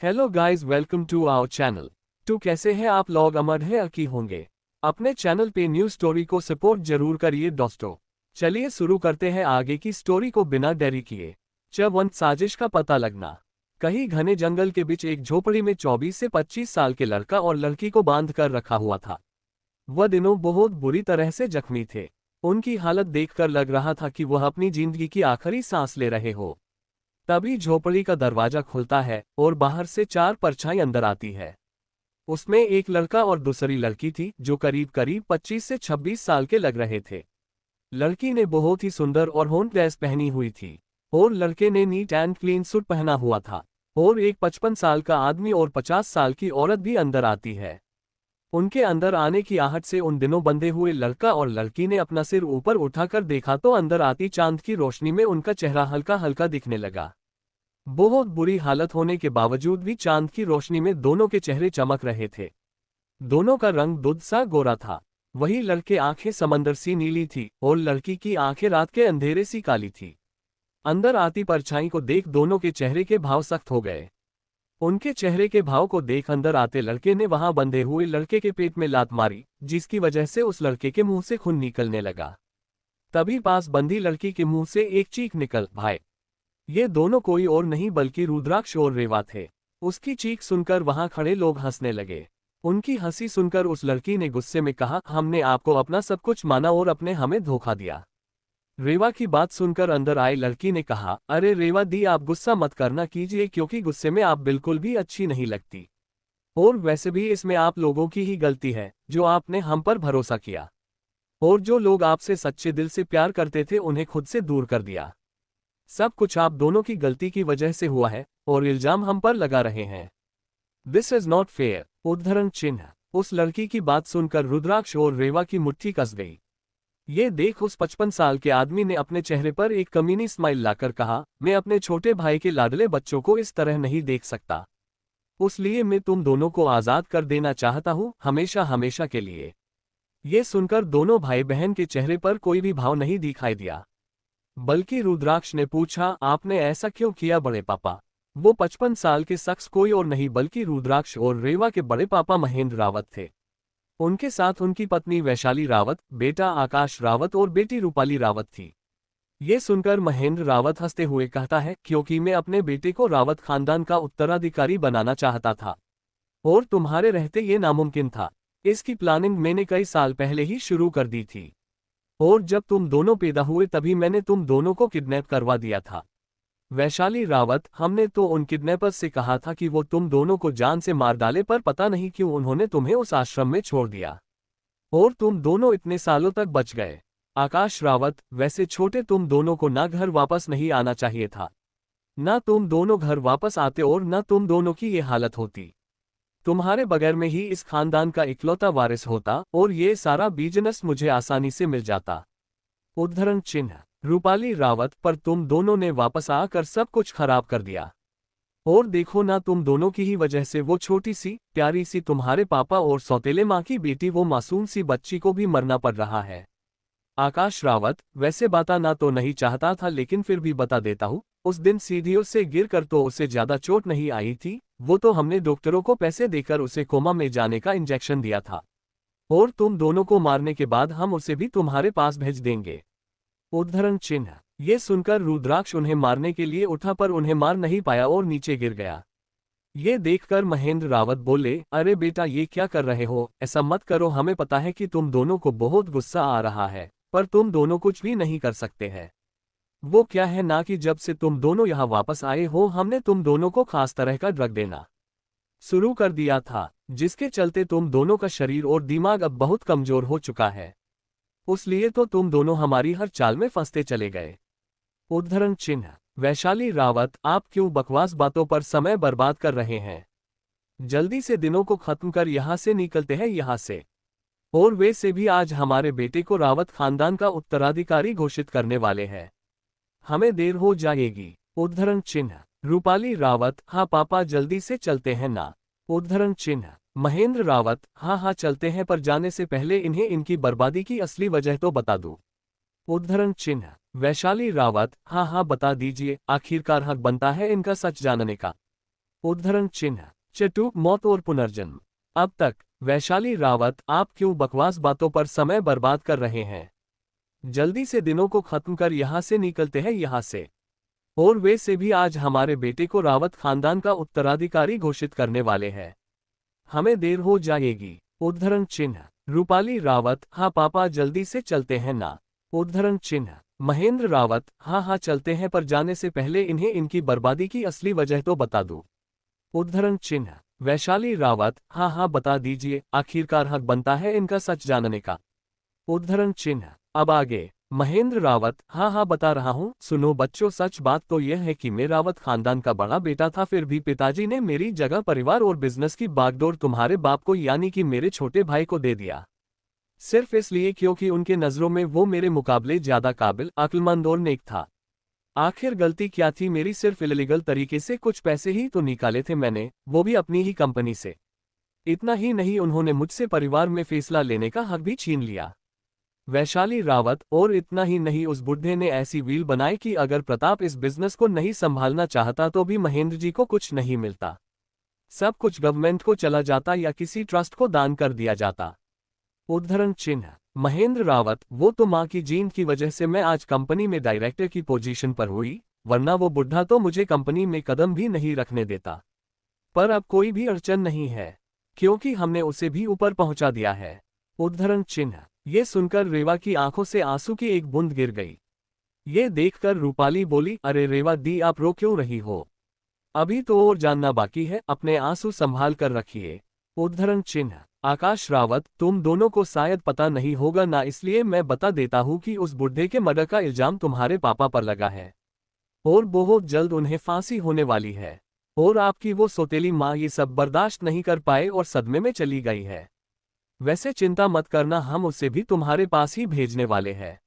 Hello guys, welcome to our channel. तो कैसे हैं आप लोग? अमर है की होंगे। अपने चैनल पे न्यू स्टोरी को सपोर्ट जरूर करिए दोस्तों। चलिए शुरू करते हैं आगे की स्टोरी को बिना देरी किए। चौबंद साजिश का पता लगना। कहीं घने जंगल के बीच एक झोपड़ी में 24 से 25 साल के लड़का और लड़की को बांध कर रखा हुआ था। वह दिनों बहुत बुरी तरह से जख्मी थे। उनकी हालत देखकर लग रहा था कि वह अपनी जिंदगी की आखिरी सांस ले रहे हो। तभी झोपड़ी का दरवाजा खुलता है और बाहर से चार परछाई अंदर आती है। उसमें एक लड़का और दूसरी लड़की थी जो करीब करीब 25 से 26 साल के लग रहे थे। लड़की ने बहुत ही सुंदर और होंड ड्रेस पहनी हुई थी और लड़के ने नीट एंड क्लीन सूट पहना हुआ था। और एक 55 साल का आदमी और 50 साल की औरत भी अंदर आती है। उनके अंदर आने की आहट से उन दिनों बंधे हुए लड़का और लड़की ने अपना सिर ऊपर उठाकर देखा तो अंदर आती चांद की रोशनी में उनका चेहरा हल्का हल्का दिखने लगा। बहुत बुरी हालत होने के बावजूद भी चांद की रोशनी में दोनों के चेहरे चमक रहे थे। दोनों का रंग दूध सा गोरा था। वही लड़के आंखें समंदर सी नीली थी और लड़की की आंखें रात के अंधेरे सी काली थी। अंदर आती परछाई को देख दोनों के चेहरे के भाव सख्त हो गए। उनके चेहरे के भाव को देख अंदर आते लड़के ने वहां बंधे हुए लड़के के पेट में लात मारी, जिसकी वजह से उस लड़के के मुंह से खून निकलने लगा। तभी पास बंधी लड़की के मुंह से एक चीख निकल भाई। ये दोनों कोई और नहीं बल्कि रुद्राक्ष और रेवा थे। उसकी चीख सुनकर वहां खड़े लोग हंसने लगे। उनकी हंसी सुनकर उस लड़की ने गुस्से में कहा, हमने आपको अपना सब कुछ माना और अपने हमें धोखा दिया। रेवा की बात सुनकर अंदर आई लड़की ने कहा, अरे रेवा दी, आप गुस्सा मत करना कीजिए, क्योंकि गुस्से में आप बिल्कुल भी अच्छी नहीं लगती। और वैसे भी इसमें आप लोगों की ही गलती है जो आपने हम पर भरोसा किया। और जो लोग आपसे सच्चे दिल से प्यार करते थे उन्हें खुद से दूर कर दिया। सब कुछ आप दोनों की गलती की वजह से हुआ है और इल्जाम हम पर लगा रहे हैं। This is not fair. उद्धरण चिन्ह। उस लड़की की बात सुनकर रुद्राक्ष और रेवा की मुट्ठी कस गई। ये देख उस 55 साल के आदमी ने अपने चेहरे पर एक कमीनी स्माइल लाकर कहा, मैं अपने छोटे भाई के लाडले बच्चों को इस तरह नहीं देख सकता। उसलिए मैं तुम दोनों को आजाद कर देना चाहता हूं, हमेशा हमेशा के लिए। ये सुनकर दोनों भाई बहन के चेहरे पर कोई भी भाव नहीं दिखाई दिया। बल्कि रुद्राक्ष ने पूछा, आपने ऐसा क्यों किया बड़े पापा? वो 55 साल के शख्स कोई और नहीं बल्कि रुद्राक्ष और रेवा के बड़े पापा महेंद्र रावत थे। उनके साथ उनकी पत्नी वैशाली रावत, बेटा आकाश रावत और बेटी रूपाली रावत थी। ये सुनकर महेंद्र रावत हंसते हुए कहता है, क्योंकि मैं अपने बेटे को रावत खानदान का उत्तराधिकारी बनाना चाहता था और तुम्हारे रहते ये नामुमकिन था। इसकी प्लानिंग मैंने कई साल पहले ही शुरू कर दी थी और जब तुम दोनों पैदा हुए तभी मैंने तुम दोनों को किडनैप करवा दिया था। वैशाली रावत, हमने तो उन किडनैपर्स से कहा था कि वो तुम दोनों को जान से मार डाले, पर पता नहीं क्यों उन्होंने तुम्हें उस आश्रम में छोड़ दिया और तुम दोनों इतने सालों तक बच गए। आकाश रावत, वैसे छोटे तुम दोनों को ना घर वापस नहीं आना चाहिए था, ना तुम दोनों घर वापस आते और ना तुम दोनों की ये हालत होती। तुम्हारे बगैर में ही इस खानदान का इकलौता वारिस होता और ये सारा बिजनेस मुझे आसानी से मिल जाता। उद्धरण चिन्ह। रूपाली रावत, पर तुम दोनों ने वापस आकर सब कुछ खराब कर दिया और देखो ना, तुम दोनों की ही वजह से वो छोटी सी प्यारी सी तुम्हारे पापा और सौतेले माँ की बेटी, वो मासूम सी बच्ची को भी मरना पड़ रहा है। आकाश रावत, वैसे बताना तो नहीं चाहता था लेकिन फिर भी बता देता हूँ। उस दिन सीढ़ियों से गिरकर तो उसे ज्यादा चोट नहीं आई थी, वो तो हमने डॉक्टरों को पैसे देकर उसे कोमा में जाने का इंजेक्शन दिया था और तुम दोनों को मारने के बाद हम उसे भी तुम्हारे पास भेज देंगे। उद्धरण चिन्ह। ये सुनकर रुद्राक्ष उन्हें मारने के लिए उठा पर उन्हें मार नहीं पाया और नीचे गिर गया। ये देखकर महेंद्र रावत बोले, अरे बेटा ये क्या कर रहे हो, ऐसा मत करो, हमें पता है कि तुम दोनों को बहुत गुस्सा आ रहा है, पर तुम दोनों कुछ भी नहीं कर सकते हैं। वो क्या है ना कि जब से तुम दोनों यहाँ वापस आए हो हमने तुम दोनों को खास तरह का ड्रग देना शुरू कर दिया था, जिसके चलते तुम दोनों का शरीर और दिमाग अब बहुत कमजोर हो चुका है। उसलिए तो तुम दोनों हमारी हर चाल में फंसते चले गए। उद्धरण चिन्ह। वैशाली रावत, आप क्यों बकवास बातों पर समय बर्बाद कर रहे हैं? जल्दी से दिनों को खत्म कर यहाँ से निकलते हैं यहाँ से। और वैसे भी आज हमारे बेटे को रावत खानदान का उत्तराधिकारी घोषित करने वाले हैं, हमें देर हो जाएगी। उद्धरण चिन्ह। रूपाली रावत, हाँ पापा जल्दी से चलते हैं ना। उद्धरण चिन्ह। महेंद्र रावत, हाँ हाँ चलते हैं, पर जाने से पहले इन्हें इनकी बर्बादी की असली वजह तो बता दूं। उद्धरण चिन्ह। वैशाली रावत, हाँ हाँ बता दीजिए, आखिरकार हक बनता है इनका सच जानने का। उद्धरण चिन्ह। चटूक मौत और पुनर्जन्म। अब तक। वैशाली रावत, आप क्यों बकवास बातों पर समय बर्बाद कर रहे हैं? जल्दी से दिनों को खत्म कर यहाँ से निकलते हैं यहाँ से। और वैसे भी आज हमारे बेटे को रावत खानदान का उत्तराधिकारी घोषित करने वाले हैं। हमें देर हो जाएगी। उद्धरण चिन्ह। रूपाली रावत, हाँ पापा जल्दी से चलते हैं ना। उद्धरण चिन्ह। महेंद्र रावत, हाँ हाँ चलते हैं, पर जाने से पहले इन्हें इनकी बर्बादी की असली वजह तो बता दूं। उद्धरण चिन्ह। वैशाली रावत, हाँ हाँ बता दीजिए, आखिरकार हक बनता है इनका सच जानने का। उद्धरण चिन्ह। अब आगे। महेंद्र रावत, हाँ हाँ बता रहा हूँ, सुनो बच्चों, सच बात तो यह है कि मैं रावत खानदान का बड़ा बेटा था, फिर भी पिताजी ने मेरी जगह परिवार और बिजनेस की बागडोर तुम्हारे बाप को यानी कि मेरे छोटे भाई को दे दिया। सिर्फ इसलिए क्योंकि उनके नजरों में वो मेरे मुकाबले ज्यादा काबिल, अक्लमंद और नेक था। आखिर गलती क्या थी मेरी? सिर्फ इलीगल तरीके से कुछ पैसे ही तो निकाले थे मैंने, वो भी अपनी ही कंपनी से। इतना ही नहीं, उन्होंने मुझसे परिवार में फैसला लेने का हक भी छीन लिया। वैशाली रावत, और इतना ही नहीं, उस बुढ़े ने ऐसी व्हील बनाई कि अगर प्रताप इस बिजनेस को नहीं संभालना चाहता तो भी महेंद्र जी को कुछ नहीं मिलता। सब कुछ गवर्नमेंट को चला जाता या किसी ट्रस्ट को दान कर दिया जाता। उद्धरण चिन्ह। महेंद्र रावत, वो तो मां की जीन की वजह से मैं आज कंपनी में डायरेक्टर की पोजीशन पर हुई, वरना वो बुढ़ा तो मुझे कंपनी में कदम भी नहीं रखने देता। पर अब कोई भी अड़चन नहीं है, क्योंकि हमने उसे भी ऊपर पहुंचा दिया है। उद्धरण चिन्ह। ये सुनकर रेवा की आंखों से आंसू की एक बूंद गिर गई। ये देखकर रूपाली बोली, अरे रेवा दी, आप रो क्यों रही हो? अभी तो और जानना बाकी है, अपने आंसू संभाल कर रखिए। उद्धरण चिन्ह। आकाश रावत, तुम दोनों को शायद पता नहीं होगा ना, इसलिए मैं बता देता हूं कि उस बुढ़े के मर्डर का इल्जाम तुम्हारे पापा पर लगा है और बहुत जल्द उन्हें फांसी होने वाली है। और आपकी वो सौतेली माँ ये सब बर्दाश्त नहीं कर पाए और सदमे में चली गई है। वैसे चिंता मत करना, हम उसे भी तुम्हारे पास ही भेजने वाले हैं।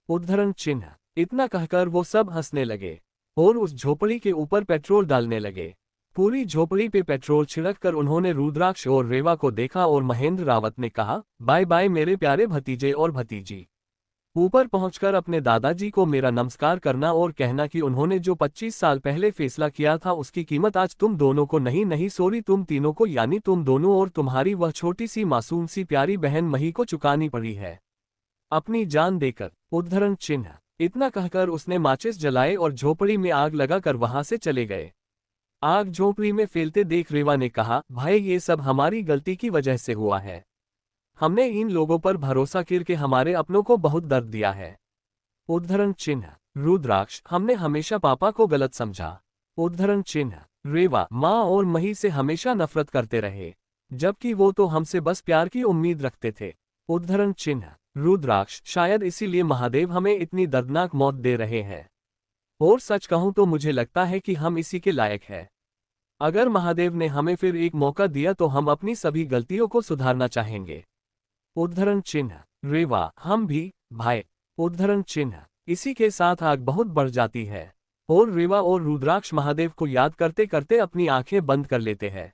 उद्धरण चिन्ह। इतना कहकर वो सब हंसने लगे और उस झोपड़ी के ऊपर पेट्रोल डालने लगे। पूरी झोपड़ी पे पेट्रोल छिड़क कर उन्होंने रुद्राक्ष और रेवा को देखा और महेंद्र रावत ने कहा, बाय बाय मेरे प्यारे भतीजे और भतीजी। ऊपर पहुंचकर अपने दादाजी को मेरा नमस्कार करना और कहना कि उन्होंने जो 25 साल पहले फैसला किया था उसकी कीमत आज तुम दोनों को नहीं सॉरी तुम तीनों को, यानी तुम दोनों और तुम्हारी वह छोटी सी मासूम सी प्यारी बहन मही को चुकानी पड़ी है, अपनी जान देकर। उद्धरण चिन्ह। इतना कहकर उसने माचिस जलाए और झोपड़ी में आग लगाकर वहां से चले गए। आग झोपड़ी में फैलते देख रेवा ने कहा, भाई ये सब हमारी गलती की वजह से हुआ है। हमने इन लोगों पर भरोसा करके हमारे अपनों को बहुत दर्द दिया है। उद्धरण चिन्ह। रुद्राक्ष, हमने हमेशा पापा को गलत समझा। उद्धरण चिन्ह। रेवा, माँ और मही से हमेशा नफरत करते रहे, जबकि वो तो हमसे बस प्यार की उम्मीद रखते थे। उद्धरण चिन्ह। रुद्राक्ष, शायद इसीलिए महादेव हमें इतनी दर्दनाक मौत दे रहे हैं। और सच कहूं तो मुझे लगता है कि हम इसी के लायक हैं। अगर महादेव ने हमें फिर एक मौका दिया तो हम अपनी सभी गलतियों को सुधारना चाहेंगे। उद्धरण चिन्ह। रेवा, हम भी, भाई। उद्धरण चिन्ह। इसी के साथ आग बहुत बढ़ जाती है और रेवा और रुद्राक्ष महादेव को याद करते करते अपनी आंखें बंद कर लेते हैं।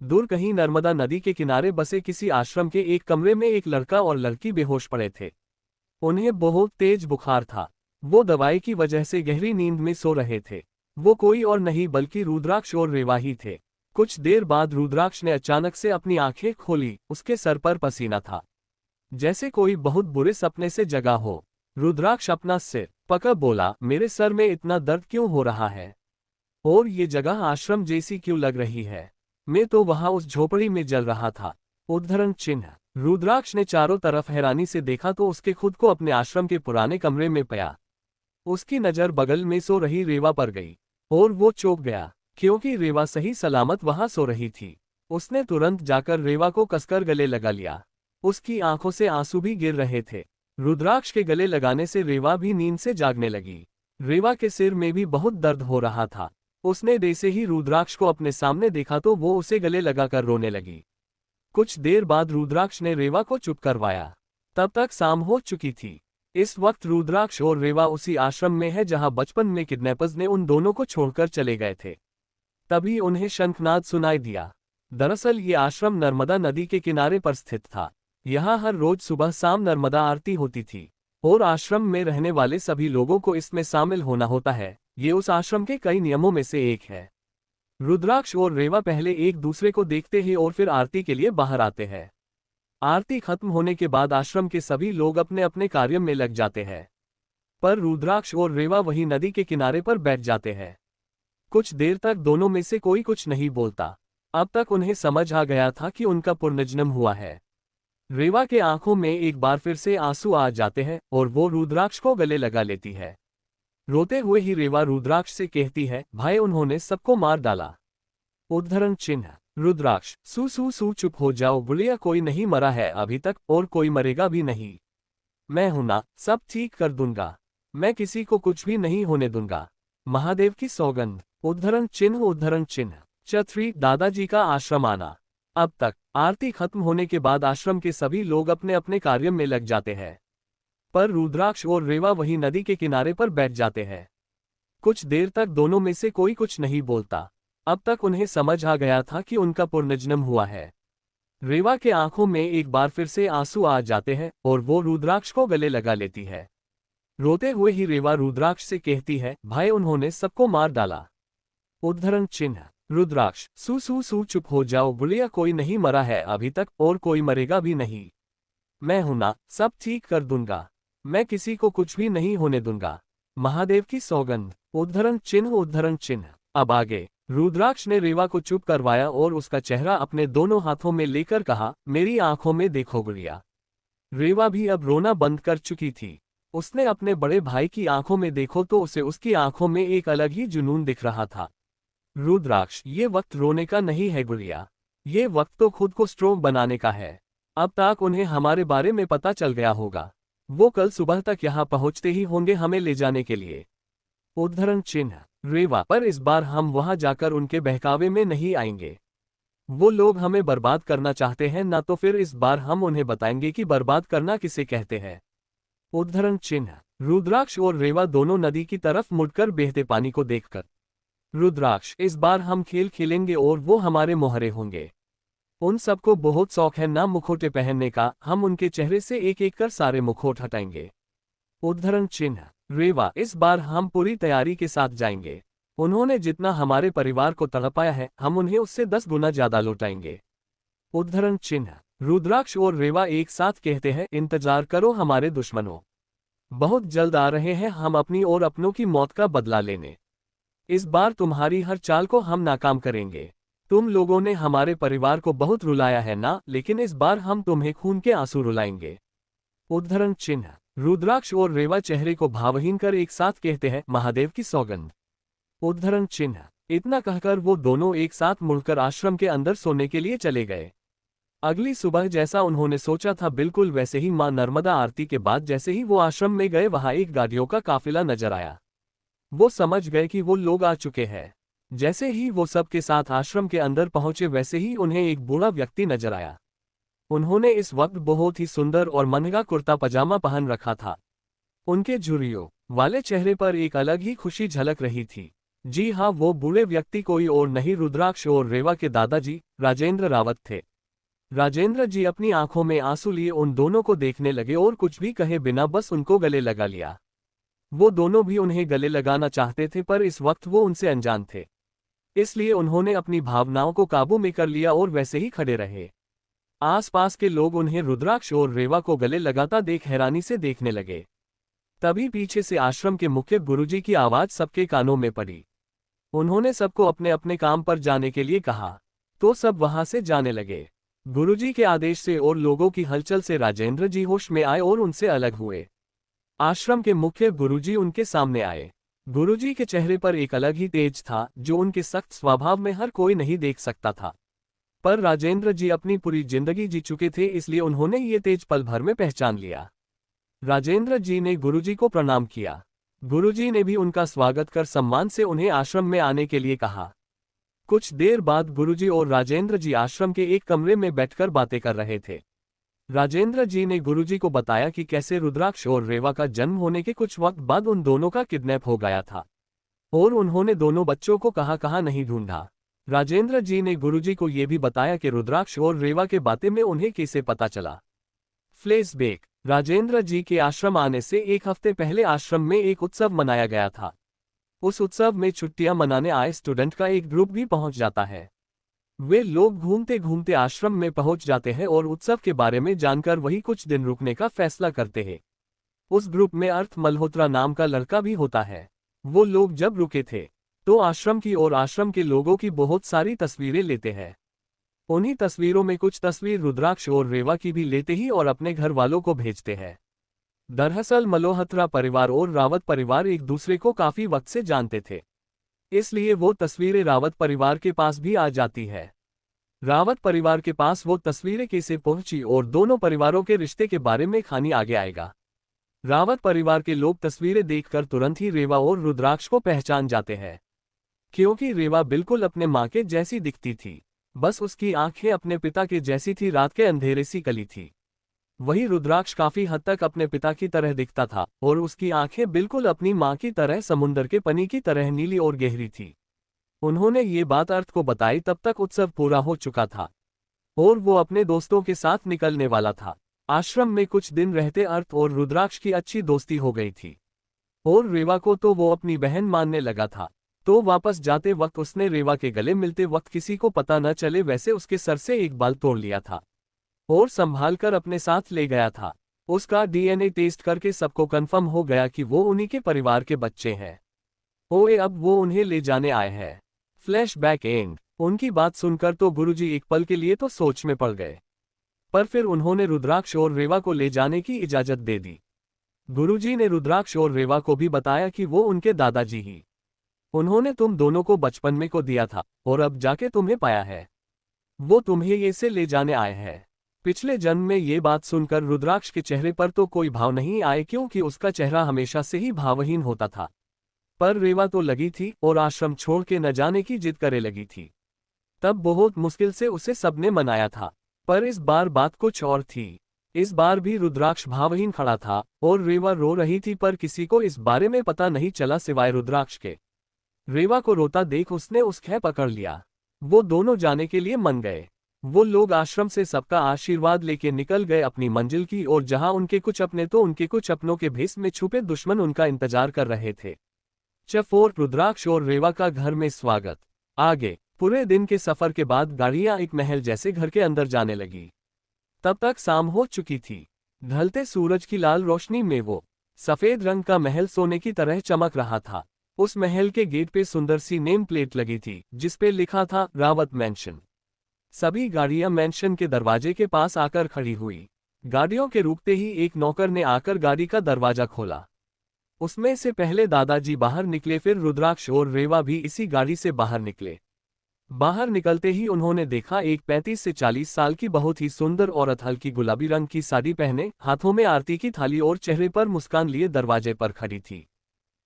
दूर कहीं नर्मदा नदी के किनारे बसे किसी आश्रम के एक कमरे में एक लड़का और लड़की बेहोश पड़े थे। उन्हें बहुत तेज बुखार था। वो दवाई की वजह से गहरी नींद में सो रहे थे। वो कोई और नहीं बल्कि रुद्राक्ष और रेवा ही थे। कुछ देर बाद रुद्राक्ष ने अचानक से अपनी आंखें खोली, उसके सर पर पसीना था, जैसे कोई बहुत बुरे सपने से जगा हो। रुद्राक्ष अपना सिर पकड़ बोला, मेरे सर में इतना दर्द क्यों हो रहा है? और ये जगह आश्रम जैसी क्यों लग रही है? मैं तो वहां उस झोपड़ी में जल रहा था। उद्धरण चिन्ह। रुद्राक्ष ने चारों तरफ हैरानी से देखा तो उसके खुद को अपने आश्रम के पुराने कमरे में पाया। उसकी नजर बगल में सो रही रेवा पर गई और वो चौंक गया, क्योंकि रेवा सही सलामत वहां सो रही थी। उसने तुरंत जाकर रेवा को कसकर गले लगा लिया। उसकी आंखों से आंसू भी गिर रहे थे। रुद्राक्ष के गले लगाने से रेवा भी नींद से जागने लगी। रेवा के सिर में भी बहुत दर्द हो रहा था। उसने जैसे ही रुद्राक्ष को अपने सामने देखा तो वो उसे गले लगाकर रोने लगी। कुछ देर बाद रुद्राक्ष ने रेवा को चुप करवाया। तब तक शाम हो चुकी थी। इस वक्त रुद्राक्ष और रेवा उसी आश्रम में है जहां बचपन में किडनैपर्स ने उन दोनों को छोड़कर चले गए थे। तभी उन्हें शंखनाद सुनाई दिया। दरअसल ये आश्रम नर्मदा नदी के किनारे पर स्थित था। यहाँ हर रोज सुबह शाम नर्मदा आरती होती थी और आश्रम में रहने वाले सभी लोगों को इसमें शामिल होना होता है। ये उस आश्रम के कई नियमों में से एक है। रुद्राक्ष और रेवा पहले एक दूसरे को देखते हैं और फिर आरती के लिए बाहर आते हैं। आरती खत्म होने के बाद आश्रम के सभी लोग अपने अपने कार्य में लग जाते हैं, पर रुद्राक्ष और रेवा वहीं नदी के किनारे पर बैठ जाते हैं। कुछ देर तक दोनों में से कोई कुछ नहीं बोलता। अब तक उन्हें समझ आ गया था कि उनका पुनर्जन्म हुआ है। रेवा के आंखों में एक बार फिर से आंसू आ जाते हैं और वो रुद्राक्ष को गले लगा लेती है। रोते हुए ही रेवा रुद्राक्ष से कहती है, भाई उन्होंने सबको मार डाला। उद्धरण चिन्ह। रुद्राक्ष, सू सू सू चुप हो जाओ बुढ़िया, कोई नहीं मरा है अभी तक और कोई मरेगा भी नहीं। मैं हूं ना, सब ठीक कर दूंगा। मैं किसी को कुछ भी नहीं होने दूंगा। महादेव की सौगंध। उद्धरण चिन्ह उद्धरण चिन्ह। छतरी, दादाजी का आश्रम आना। अब तक आरती खत्म होने के बाद आश्रम के सभी लोग अपने अपने कार्य में लग जाते हैं, पर रुद्राक्ष और रेवा वहीं नदी के किनारे पर बैठ जाते हैं। कुछ देर तक दोनों में से कोई कुछ नहीं बोलता। अब तक उन्हें समझ आ गया था कि उनका पुनर्जन्म हुआ है। रेवा के आंखों में एक बार फिर से आंसू आ जाते हैं और वो रुद्राक्ष को गले लगा लेती है। रोते हुए ही रेवा रुद्राक्ष से कहती है, भाई उन्होंने सबको मार डाला। उद्धरण चिन्ह। रुद्राक्ष, सू सू सू चुप हो जाओ बुढ़िया, कोई नहीं मरा है अभी तक और कोई मरेगा भी नहीं। मैं हूं ना, सब ठीक कर दूंगा। मैं किसी को कुछ भी नहीं होने दूंगा। महादेव की सौगंध। उद्धरण चिन्ह उद्धरण चिन्ह। अब आगे। रुद्राक्ष ने रेवा को चुप करवाया और उसका चेहरा अपने दोनों हाथों में लेकर कहा, मेरी आंखों में देखो गुड़िया। रेवा भी अब रोना बंद कर चुकी थी। उसने अपने बड़े भाई की आंखों में देखो तो उसे उसकी आंखों में एक अलग ही जुनून दिख रहा था। रुद्राक्ष, ये वक्त रोने का नहीं है गुड़िया, ये वक्त तो खुद को स्ट्रोंग बनाने का है। अब तक उन्हें हमारे बारे में पता चल गया होगा। वो कल सुबह तक यहाँ पहुँचते ही होंगे हमें ले जाने के लिए। उद्धरण चिन्ह। रेवा, पर इस बार हम वहां जाकर उनके बहकावे में नहीं आएंगे। वो लोग हमें बर्बाद करना चाहते हैं ना, तो फिर इस बार हम उन्हें बताएंगे कि बर्बाद करना किसे कहते हैं। उद्धरण चिन्ह। रुद्राक्ष और रेवा दोनों नदी की तरफ मुड़कर बहते पानी को देखकर, रुद्राक्ष, इस बार हम खेल खेलेंगे और वो हमारे मोहरे होंगे। उन सबको बहुत शौक है ना मुखौटे पहनने का, हम उनके चेहरे से एक एक कर सारे मुखौट हटाएंगे। उद्धरण चिन्ह। रेवा, इस बार हम पूरी तैयारी के साथ जाएंगे। उन्होंने जितना हमारे परिवार को तड़पाया है हम उन्हें उससे 10 गुना ज्यादा लौटाएंगे। उद्धरण चिन्ह। रुद्राक्ष और रेवा एक साथ कहते हैं, इंतजार करो हमारे दुश्मनों, बहुत जल्द आ रहे हैं हम अपनी और अपनों की मौत का बदला लेने। इस बार तुम्हारी हर चाल को हम नाकाम करेंगे। तुम लोगों ने हमारे परिवार को बहुत रुलाया है ना, लेकिन इस बार हम तुम्हें खून के आंसू रुलाएंगे। उद्धरण चिन्ह। रुद्राक्ष और रेवा चेहरे को भावहीन कर एक साथ कहते हैं, महादेव की सौगंध। उद्धरण चिन्ह। इतना कहकर वो दोनों एक साथ मुड़कर आश्रम के अंदर सोने के लिए चले गए। अगली सुबह जैसा उन्होंने सोचा था बिल्कुल वैसे ही मां नर्मदा आरती के बाद जैसे ही वो आश्रम में गए वहां एक गाड़ियों का काफिला नजर आया। वो समझ गए कि वो लोग आ चुके हैं। जैसे ही वो सबके साथ आश्रम के अंदर पहुंचे वैसे ही उन्हें एक बूढ़ा व्यक्ति नजर आया। उन्होंने इस वक्त बहुत ही सुंदर और महंगा कुर्ता पजामा पहन रखा था। उनके झुर्रियों वाले चेहरे पर एक अलग ही खुशी झलक रही थी। जी हाँ, वो बूढ़े व्यक्ति कोई और नहीं रुद्राक्ष और रेवा के दादाजी राजेंद्र रावत थे। राजेंद्र जी अपनी आंखों में आंसू लिए उन दोनों को देखने लगे और कुछ भी कहे बिना बस उनको गले लगा लिया। वो दोनों भी उन्हें गले लगाना चाहते थे पर इस वक्त वो उनसे अनजान थे, इसलिए उन्होंने अपनी भावनाओं को काबू में कर लिया और वैसे ही खड़े रहे। आसपास के लोग उन्हें रुद्राक्ष और रेवा को गले लगाता देख हैरानी से देखने लगे। तभी पीछे से आश्रम के मुख्य गुरुजी की आवाज सबके कानों में पड़ी। उन्होंने सबको अपने अपने काम पर जाने के लिए कहा, तो सब वहां से जाने लगे। गुरुजी के आदेश से और लोगों की हलचल से राजेंद्र जी होश में आए और उनसे अलग हुए। आश्रम के मुख्य गुरुजी उनके सामने आए। गुरुजी के चेहरे पर एक अलग ही तेज था जो उनके सख्त स्वभाव में हर कोई नहीं देख सकता था, पर राजेंद्र जी अपनी पूरी जिंदगी जी चुके थे इसलिए उन्होंने ये तेज पल भर में पहचान लिया। राजेंद्र जी ने गुरुजी को प्रणाम किया। गुरुजी ने भी उनका स्वागत कर सम्मान से उन्हें आश्रम में आने के लिए कहा। कुछ देर बाद गुरुजी और राजेंद्र जी आश्रम के एक कमरे में बैठकर बातें कर रहे थे। राजेंद्र जी ने गुरुजी को बताया कि कैसे रुद्राक्ष और रेवा का जन्म होने के कुछ वक्त बाद उन दोनों का किडनैप हो गया था और उन्होंने दोनों बच्चों को कहाँ नहीं ढूंढा। राजेंद्र जी ने गुरुजी को यह भी बताया कि रुद्राक्ष और रेवा के बातें में उन्हें कैसे पता चला। फ्लैशबैक। राजेंद्र जी के आश्रम आने से एक हफ्ते पहले आश्रम में एक उत्सव मनाया गया था। उस उत्सव में छुट्टियां मनाने आए स्टूडेंट का एक ग्रुप भी पहुंच जाता है। वे लोग घूमते घूमते आश्रम में पहुंच जाते हैं और उत्सव के बारे में जानकर वही कुछ दिन रुकने का फैसला करते हैं। उस ग्रुप में अर्थ मल्होत्रा नाम का लड़का भी होता है। वो लोग जब रुके थे तो आश्रम की और आश्रम के लोगों की बहुत सारी तस्वीरें लेते हैं। उन्हीं तस्वीरों में कुछ तस्वीर रुद्राक्ष और रेवा की भी लेते ही और अपने घर वालों को भेजते हैं। दरअसल मल्होत्रा परिवार और रावत परिवार एक दूसरे को काफी वक्त से जानते थे, इसलिए वो तस्वीरें रावत परिवार के पास भी आ जाती है। रावत परिवार के पास वो तस्वीरें कैसे पहुंची और दोनों परिवारों के रिश्ते के बारे में कहानी आगे आएगा। रावत परिवार के लोग तस्वीरें देखकर तुरंत ही रेवा और रुद्राक्ष को पहचान जाते हैं, क्योंकि रेवा बिल्कुल अपने माँ के जैसी दिखती थी, बस उसकी आंखें अपने पिता के जैसी थी, रात के अंधेरे सी कली थी। वही रुद्राक्ष काफी हद तक अपने पिता की तरह दिखता था और उसकी आंखें बिल्कुल अपनी माँ की तरह समुंदर के पानी की तरह नीली और गहरी थी। उन्होंने ये बात अर्थ को बताई तब तक उत्सव पूरा हो चुका था और वो अपने दोस्तों के साथ निकलने वाला था। आश्रम में कुछ दिन रहते अर्थ और रुद्राक्ष की अच्छी दोस्ती हो गई थी और रेवा को तो वो अपनी बहन मानने लगा था। तो वापस जाते वक्त उसने रेवा के गले मिलते वक्त किसी को पता न चले वैसे उसके सर से एक बाल तोड़ लिया था और संभाल कर अपने साथ ले गया था। उसका डीएनए टेस्ट करके सबको कंफर्म हो गया कि वो उन्हीं के परिवार के बच्चे हैं। ओए अब वो उन्हें ले जाने आए हैं। Flashback and. उनकी बात सुनकर तो गुरुजी एक पल के लिए तो सोच में पड़ गए, पर फिर उन्होंने रुद्राक्ष और रेवा को ले जाने की इजाजत दे दी। गुरुजी ने रुद्राक्ष और रेवा को भी बताया कि वो उनके दादाजी ही उन्होंने तुम दोनों को बचपन में को दिया था और अब जाके तुम्हें पाया है, वो तुम्हें ये से ले जाने आए हैं। पिछले जन्म में ये बात सुनकर रुद्राक्ष के चेहरे पर तो कोई भाव नहीं आए, क्योंकि उसका चेहरा हमेशा से ही भावहीन होता था। पर रेवा तो लगी थी और आश्रम छोड़ के न जाने की जिद करे लगी थी। तब बहुत मुश्किल से उसे सबने मनाया था, पर इस बार बात कुछ और थी। इस बार भी रुद्राक्ष भावहीन खड़ा था और रेवा रो रही थी, पर किसी को इस बारे में पता नहीं चला सिवाय रुद्राक्ष के। रेवा को रोता देख उसने उसका पकड़ लिया। वो दोनों जाने के लिए मन गए। वो लोग आश्रम से सबका आशीर्वाद लेके निकल गए अपनी मंजिल की ओर, जहां उनके कुछ अपने तो उनके कुछ अपनों के भेष में छुपे दुश्मन उनका इंतजार कर रहे थे। चफोर रुद्राक्ष और रेवा का घर में स्वागत। आगे पूरे दिन के सफर के बाद गाड़ियां एक महल जैसे घर के अंदर जाने लगी। तब तक शाम हो चुकी थी। ढलते सूरज की लाल रोशनी में वो सफेद रंग का महल सोने की तरह चमक रहा था। उस महल के गेट पे सुंदर सी नेम प्लेट लगी थी जिसपे लिखा था रावत मैंशन। सभी गाड़ियां मैंशन के दरवाजे के पास आकर खड़ी हुई। गाड़ियों के रुकते ही एक नौकर ने आकर गाड़ी का दरवाजा खोला। उसमें से पहले दादाजी बाहर निकले, फिर रुद्राक्ष और रेवा भी इसी गाड़ी से बाहर निकले। बाहर निकलते ही उन्होंने देखा एक 35 से 40 साल की बहुत ही सुंदर औरत हल्की गुलाबी रंग की साड़ी पहने, हाथों में आरती की थाली और चेहरे पर मुस्कान लिए दरवाजे पर खड़ी थी।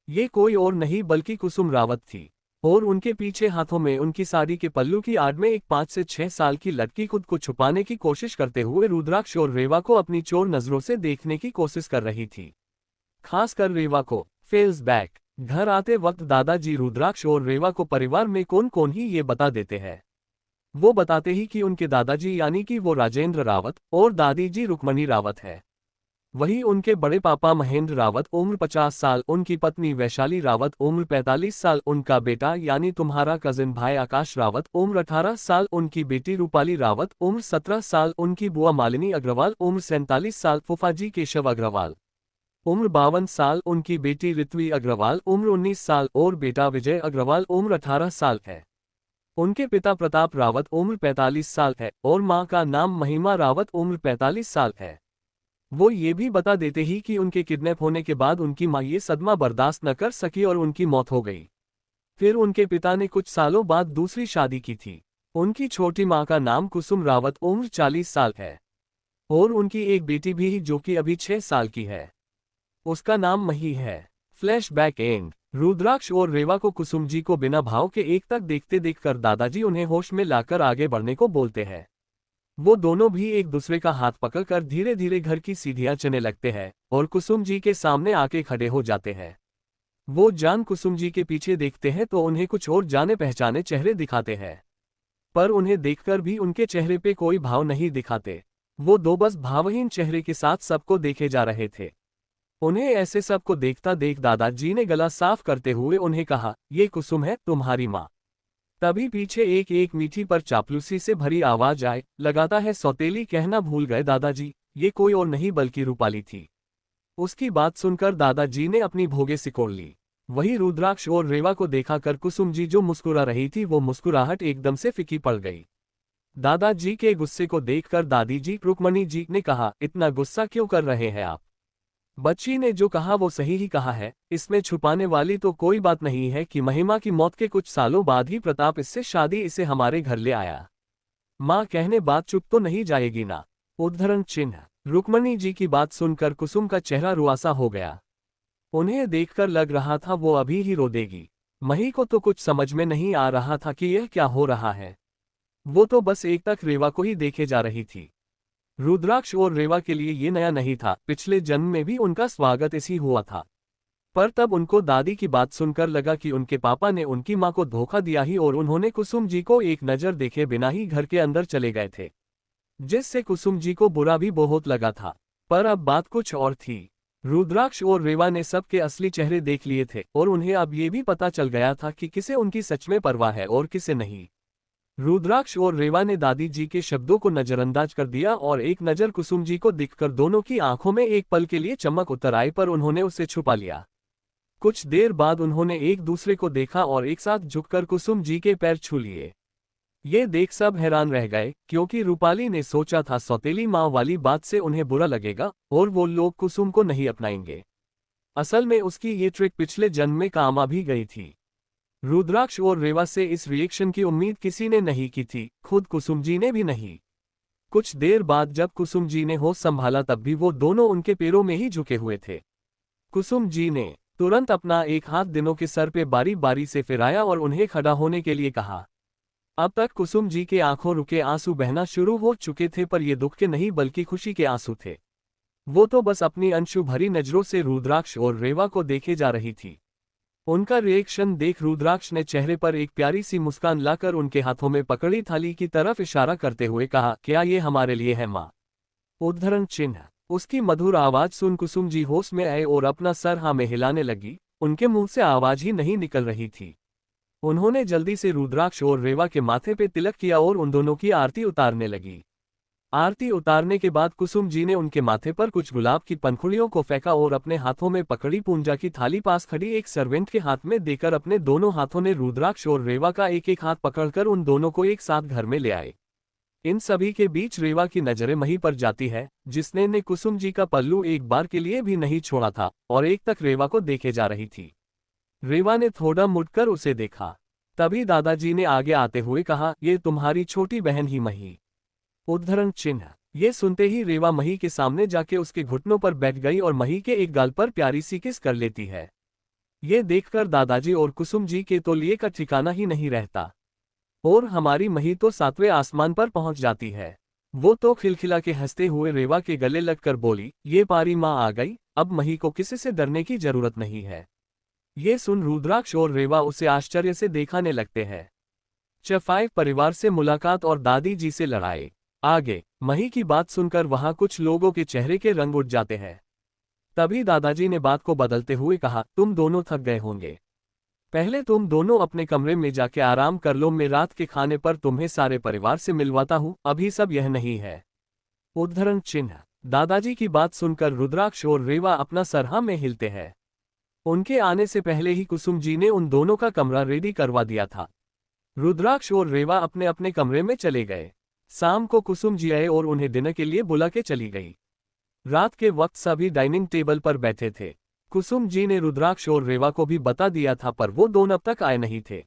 ये कोई और नहीं बल्कि कुसुम रावत थी और उनके पीछे हाथों में उनकी साड़ी के पल्लू की आड़ में एक 5 से 6 साल की लड़की खुद को छुपाने की कोशिश करते हुए रुद्राक्ष और रेवा को अपनी चोर नजरों से देखने की कोशिश कर रही थी। खासकर रेवा को। Fails back. घर आते वक्त दादाजी रुद्राक्ष और रेवा को परिवार में कौन कौन ही ये बता देते हैं। वो बताते ही कि उनके दादाजी यानी कि वो राजेंद्र रावत और दादी जी रुक्मणी रावत है। वही उनके बड़े पापा महेंद्र रावत उम्र 50 साल, उनकी पत्नी वैशाली रावत उम्र 45 साल, उनका बेटा यानी तुम्हारा कजिन भाई आकाश रावत उम्र 18 साल, उनकी बेटी रूपाली रावत उम्र 17 साल, उनकी बुआ मालिनी अग्रवाल उम्र 47 साल, फूफाजी केशव अग्रवाल उम्र 52 साल, उनकी बेटी ऋत्वी अग्रवाल उम्र 19 साल और बेटा विजय अग्रवाल उम्र 18 साल है। उनके पिता प्रताप रावत उम्र 45 साल है और मां का नाम महिमा रावत उम्र 45 साल है। वो ये भी बता देते ही कि उनके किडनैप होने के बाद उनकी मां ये सदमा बर्दाश्त न कर सकी और उनकी मौत हो गई। फिर उनके पिता ने कुछ सालों बाद दूसरी शादी की थी। उनकी छोटी मां का नाम कुसुम रावत उम्र 40 साल है और उनकी एक बेटी भी है जो कि अभी 6 साल की है। उसका नाम मही है। Flashback and. रुद्राक्ष और रेवा को कुसुम जी को बिना भाव के एक तक देखते देखकर दादाजी उन्हें होश में लाकर आगे बढ़ने को बोलते हैं। वो दोनों भी एक दूसरे का हाथ पकड़कर धीरे धीरे घर की सीढ़ियां चढ़ने लगते हैं और कुसुम जी के सामने आके खड़े हो जाते हैं। वो जान कुसुम जी के पीछे देखते हैं तो उन्हें कुछ और जाने पहचाने चेहरे दिखाते हैं, पर उन्हें देखकर भी उनके चेहरे पे कोई भाव नहीं दिखाते। वो दो बस भावहीन चेहरे के साथ सबको देखे जा रहे थे। उन्हें ऐसे सब को देखता देख दादाजी ने गला साफ करते हुए उन्हें कहा, ये कुसुम है, तुम्हारी माँ। तभी पीछे एक एक मीठी पर चापलूसी से भरी आवाज आए, लगाता है सौतेली कहना भूल गए दादाजी, ये कोई और नहीं बल्कि रूपाली थी। उसकी बात सुनकर दादाजी ने अपनी भोगे सिकोड़ ली। वही रुद्राक्ष और रेवा को देखा कर कुसुम जी जो मुस्कुरा रही थी वो मुस्कुराहट एकदम से फीकी पड़ गई। दादाजी के गुस्से को देखकर दादी जी रुक्मणी जी ने कहा, इतना गुस्सा क्यों कर रहे हैं आप? बच्ची ने जो कहा वो सही ही कहा है, इसमें छुपाने वाली तो कोई बात नहीं है कि महिमा की मौत के कुछ सालों बाद ही प्रताप इससे शादी इसे हमारे घर ले आया। माँ कहने बात चुप तो नहीं जाएगी ना? उद्धरण चिन्ह। रुक्मणी जी की बात सुनकर कुसुम का चेहरा रुआसा हो गया। उन्हें देखकर लग रहा था वो अभी ही रो देगी। मही को तो कुछ समझ में नहीं आ रहा था कि यह क्या हो रहा है। वो तो बस एक तक रेवा को ही देखे जा रही थी। रुद्राक्ष और रेवा के लिए ये नया नहीं था, पिछले जन्म में भी उनका स्वागत इसी हुआ था। पर तब उनको दादी की बात सुनकर लगा कि उनके पापा ने उनकी मां को धोखा दिया ही और उन्होंने कुसुम जी को एक नज़र देखे बिना ही घर के अंदर चले गए थे, जिससे कुसुम जी को बुरा भी बहुत लगा था। पर अब बात कुछ और थी। रुद्राक्ष और रेवा ने सबके असली चेहरे देख लिए थे और उन्हें अब ये भी पता चल गया था कि किसे उनकी सच में परवाह है और किसे नहीं। रुद्राक्ष और रेवा ने दादी जी के शब्दों को नजरअंदाज कर दिया और एक नज़र कुसुम जी को दिखकर दोनों की आंखों में एक पल के लिए चमक उतर आई, पर उन्होंने उसे छुपा लिया। कुछ देर बाद उन्होंने एक दूसरे को देखा और एक साथ झुककर कुसुम जी के पैर छू लिए। ये देख सब हैरान रह गए, क्योंकि रूपाली ने सोचा था सौतेली माँ वाली बात से उन्हें बुरा लगेगा और वो लोग कुसुम को नहीं अपनाएंगे। असल में उसकी ये ट्रिक पिछले जन्म में काम आ भी गई थी। रुद्राक्ष और रेवा से इस रिएक्शन की उम्मीद किसी ने नहीं की थी, खुद कुसुम जी ने भी नहीं। कुछ देर बाद जब कुसुम जी ने होश संभाला तब भी वो दोनों उनके पैरों में ही झुके हुए थे। कुसुम जी ने तुरंत अपना एक हाथ दिनों के सर पे बारी बारी से फिराया और उन्हें खड़ा होने के लिए कहा। अब तक कुसुम जी के आंखों रुके आंसू बहना शुरू हो चुके थे, पर ये दुख के नहीं बल्कि खुशी के आंसू थे। वो तो बस अपनी अंशु भरी नजरों से रुद्राक्ष और रेवा को देखे जा रही थी। उनका रिएक्शन देख रुद्राक्ष ने चेहरे पर एक प्यारी सी मुस्कान लाकर उनके हाथों में पकड़ी थाली की तरफ इशारा करते हुए कहा, क्या ये हमारे लिए है माँ? उद्धरण चिन्ह। उसकी मधुर आवाज सुन कुसुम जी होश में आए और अपना सर हाँ में हिलाने लगी। उनके मुंह से आवाज ही नहीं निकल रही थी। उन्होंने जल्दी से रुद्राक्ष और रेवा के माथे पे तिलक किया और उन दोनों की आरती उतारने लगी। आरती उतारने के बाद कुसुम जी ने उनके माथे पर कुछ गुलाब की पंखुड़ियों को फेंका और अपने हाथों में पकड़ी पूंजा की थाली पास खड़ी एक सर्वेंट के हाथ में देकर अपने दोनों हाथों ने रुद्राक्ष और रेवा का एक एक हाथ पकड़कर उन दोनों को एक साथ घर में ले आए। इन सभी के बीच रेवा की नजरें मही पर जाती है, जिसने ने कुसुम जी का पल्लू एक बार के लिए भी नहीं छोड़ा था और एक तक रेवा को देखे जा रही थी। रेवा ने थोड़ा मुड़कर उसे देखा। तभी दादाजी ने आगे आते हुए कहा, ये तुम्हारी छोटी बहन ही मही। उद्धरण चिन्ह। ये सुनते ही रेवा मही के सामने जाके उसके घुटनों पर बैठ गई और मही के एक गाल पर प्यारी सी किस कर लेती है। ये देखकर दादाजी और कुसुम जी के तो लिए का ठिकाना ही नहीं रहता। और हमारी मही तो सातवें आसमान पर पहुंच जाती है। वो तो खिलखिला के हंसते हुए रेवा के गले लगकर बोली, ये पारी माँ आ गई, अब मही को किसी से डरने की जरूरत नहीं है। ये सुन रुद्राक्ष और रेवा उसे आश्चर्य से देखने लगते हैं। चफाइव परिवार से मुलाकात और दादी जी से लड़ाई। आगे मही की बात सुनकर वहां कुछ लोगों के चेहरे के रंग उठ जाते हैं। तभी दादाजी ने बात को बदलते हुए कहा, तुम दोनों थक गए होंगे, पहले तुम दोनों अपने कमरे में जाके आराम कर लो, मैं रात के खाने पर तुम्हें सारे परिवार से मिलवाता हूँ, अभी सब यह नहीं है। उद्धरण चिन्ह। दादाजी की बात सुनकर रुद्राक्ष और रेवा अपना सर हाँ में हिलते हैं। उनके आने से पहले ही कुसुम जी ने उन दोनों का कमरा रेडी करवा दिया था। रुद्राक्ष और रेवा अपने अपने कमरे में चले गए। शाम को कुसुम जी आए और उन्हें डिनर के लिए बुला के चली गई। रात के वक्त सभी डाइनिंग टेबल पर बैठे थे। कुसुम जी ने रुद्राक्ष और रेवा को भी बता दिया था, पर वो दोनों अब तक आए नहीं थे।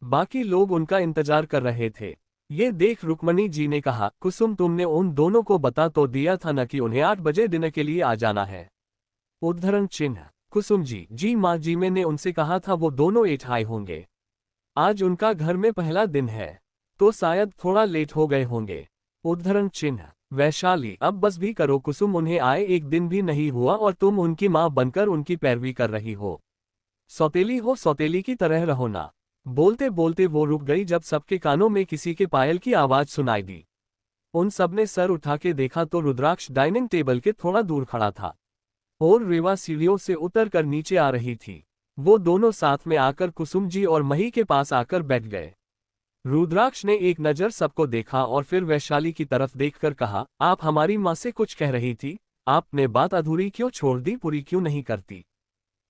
बाकी लोग उनका इंतजार कर रहे थे। ये देख रुक्मणी जी ने कहा, कुसुम तुमने उन दोनों को बता तो दिया था न कि उन्हें 8 बजे डिनर के लिए आ जाना है। उद्धरण चिन्ह। कुसुम जी माँ जी मैंने उनसे कहा था वो दोनों 8 आए होंगे। आज उनका घर में पहला दिन है तो शायद थोड़ा लेट हो गए होंगे। उद्धरण चिन्ह। वैशाली अब बस भी करो कुसुम, उन्हें आए एक दिन भी नहीं हुआ और तुम उनकी माँ बनकर उनकी पैरवी कर रही हो। सौतेली हो सौतेली की तरह रहो ना। बोलते बोलते वो रुक गई जब सबके कानों में किसी के पायल की आवाज सुनाई दी। उन सबने सर उठा के देखा तो रुद्राक्ष डाइनिंग टेबल के थोड़ा दूर खड़ा था। और रेवा सीढ़ियों से उतर कर नीचे आ रही थी। वो दोनों साथ में आकर कुसुम जी और मही के पास आकर बैठ गए। रुद्राक्ष ने एक नज़र सबको देखा और फिर वैशाली की तरफ देखकर कहा, आप हमारी माँ से कुछ कह रही थी, आपने बात अधूरी क्यों छोड़ दी, पूरी क्यों नहीं करती?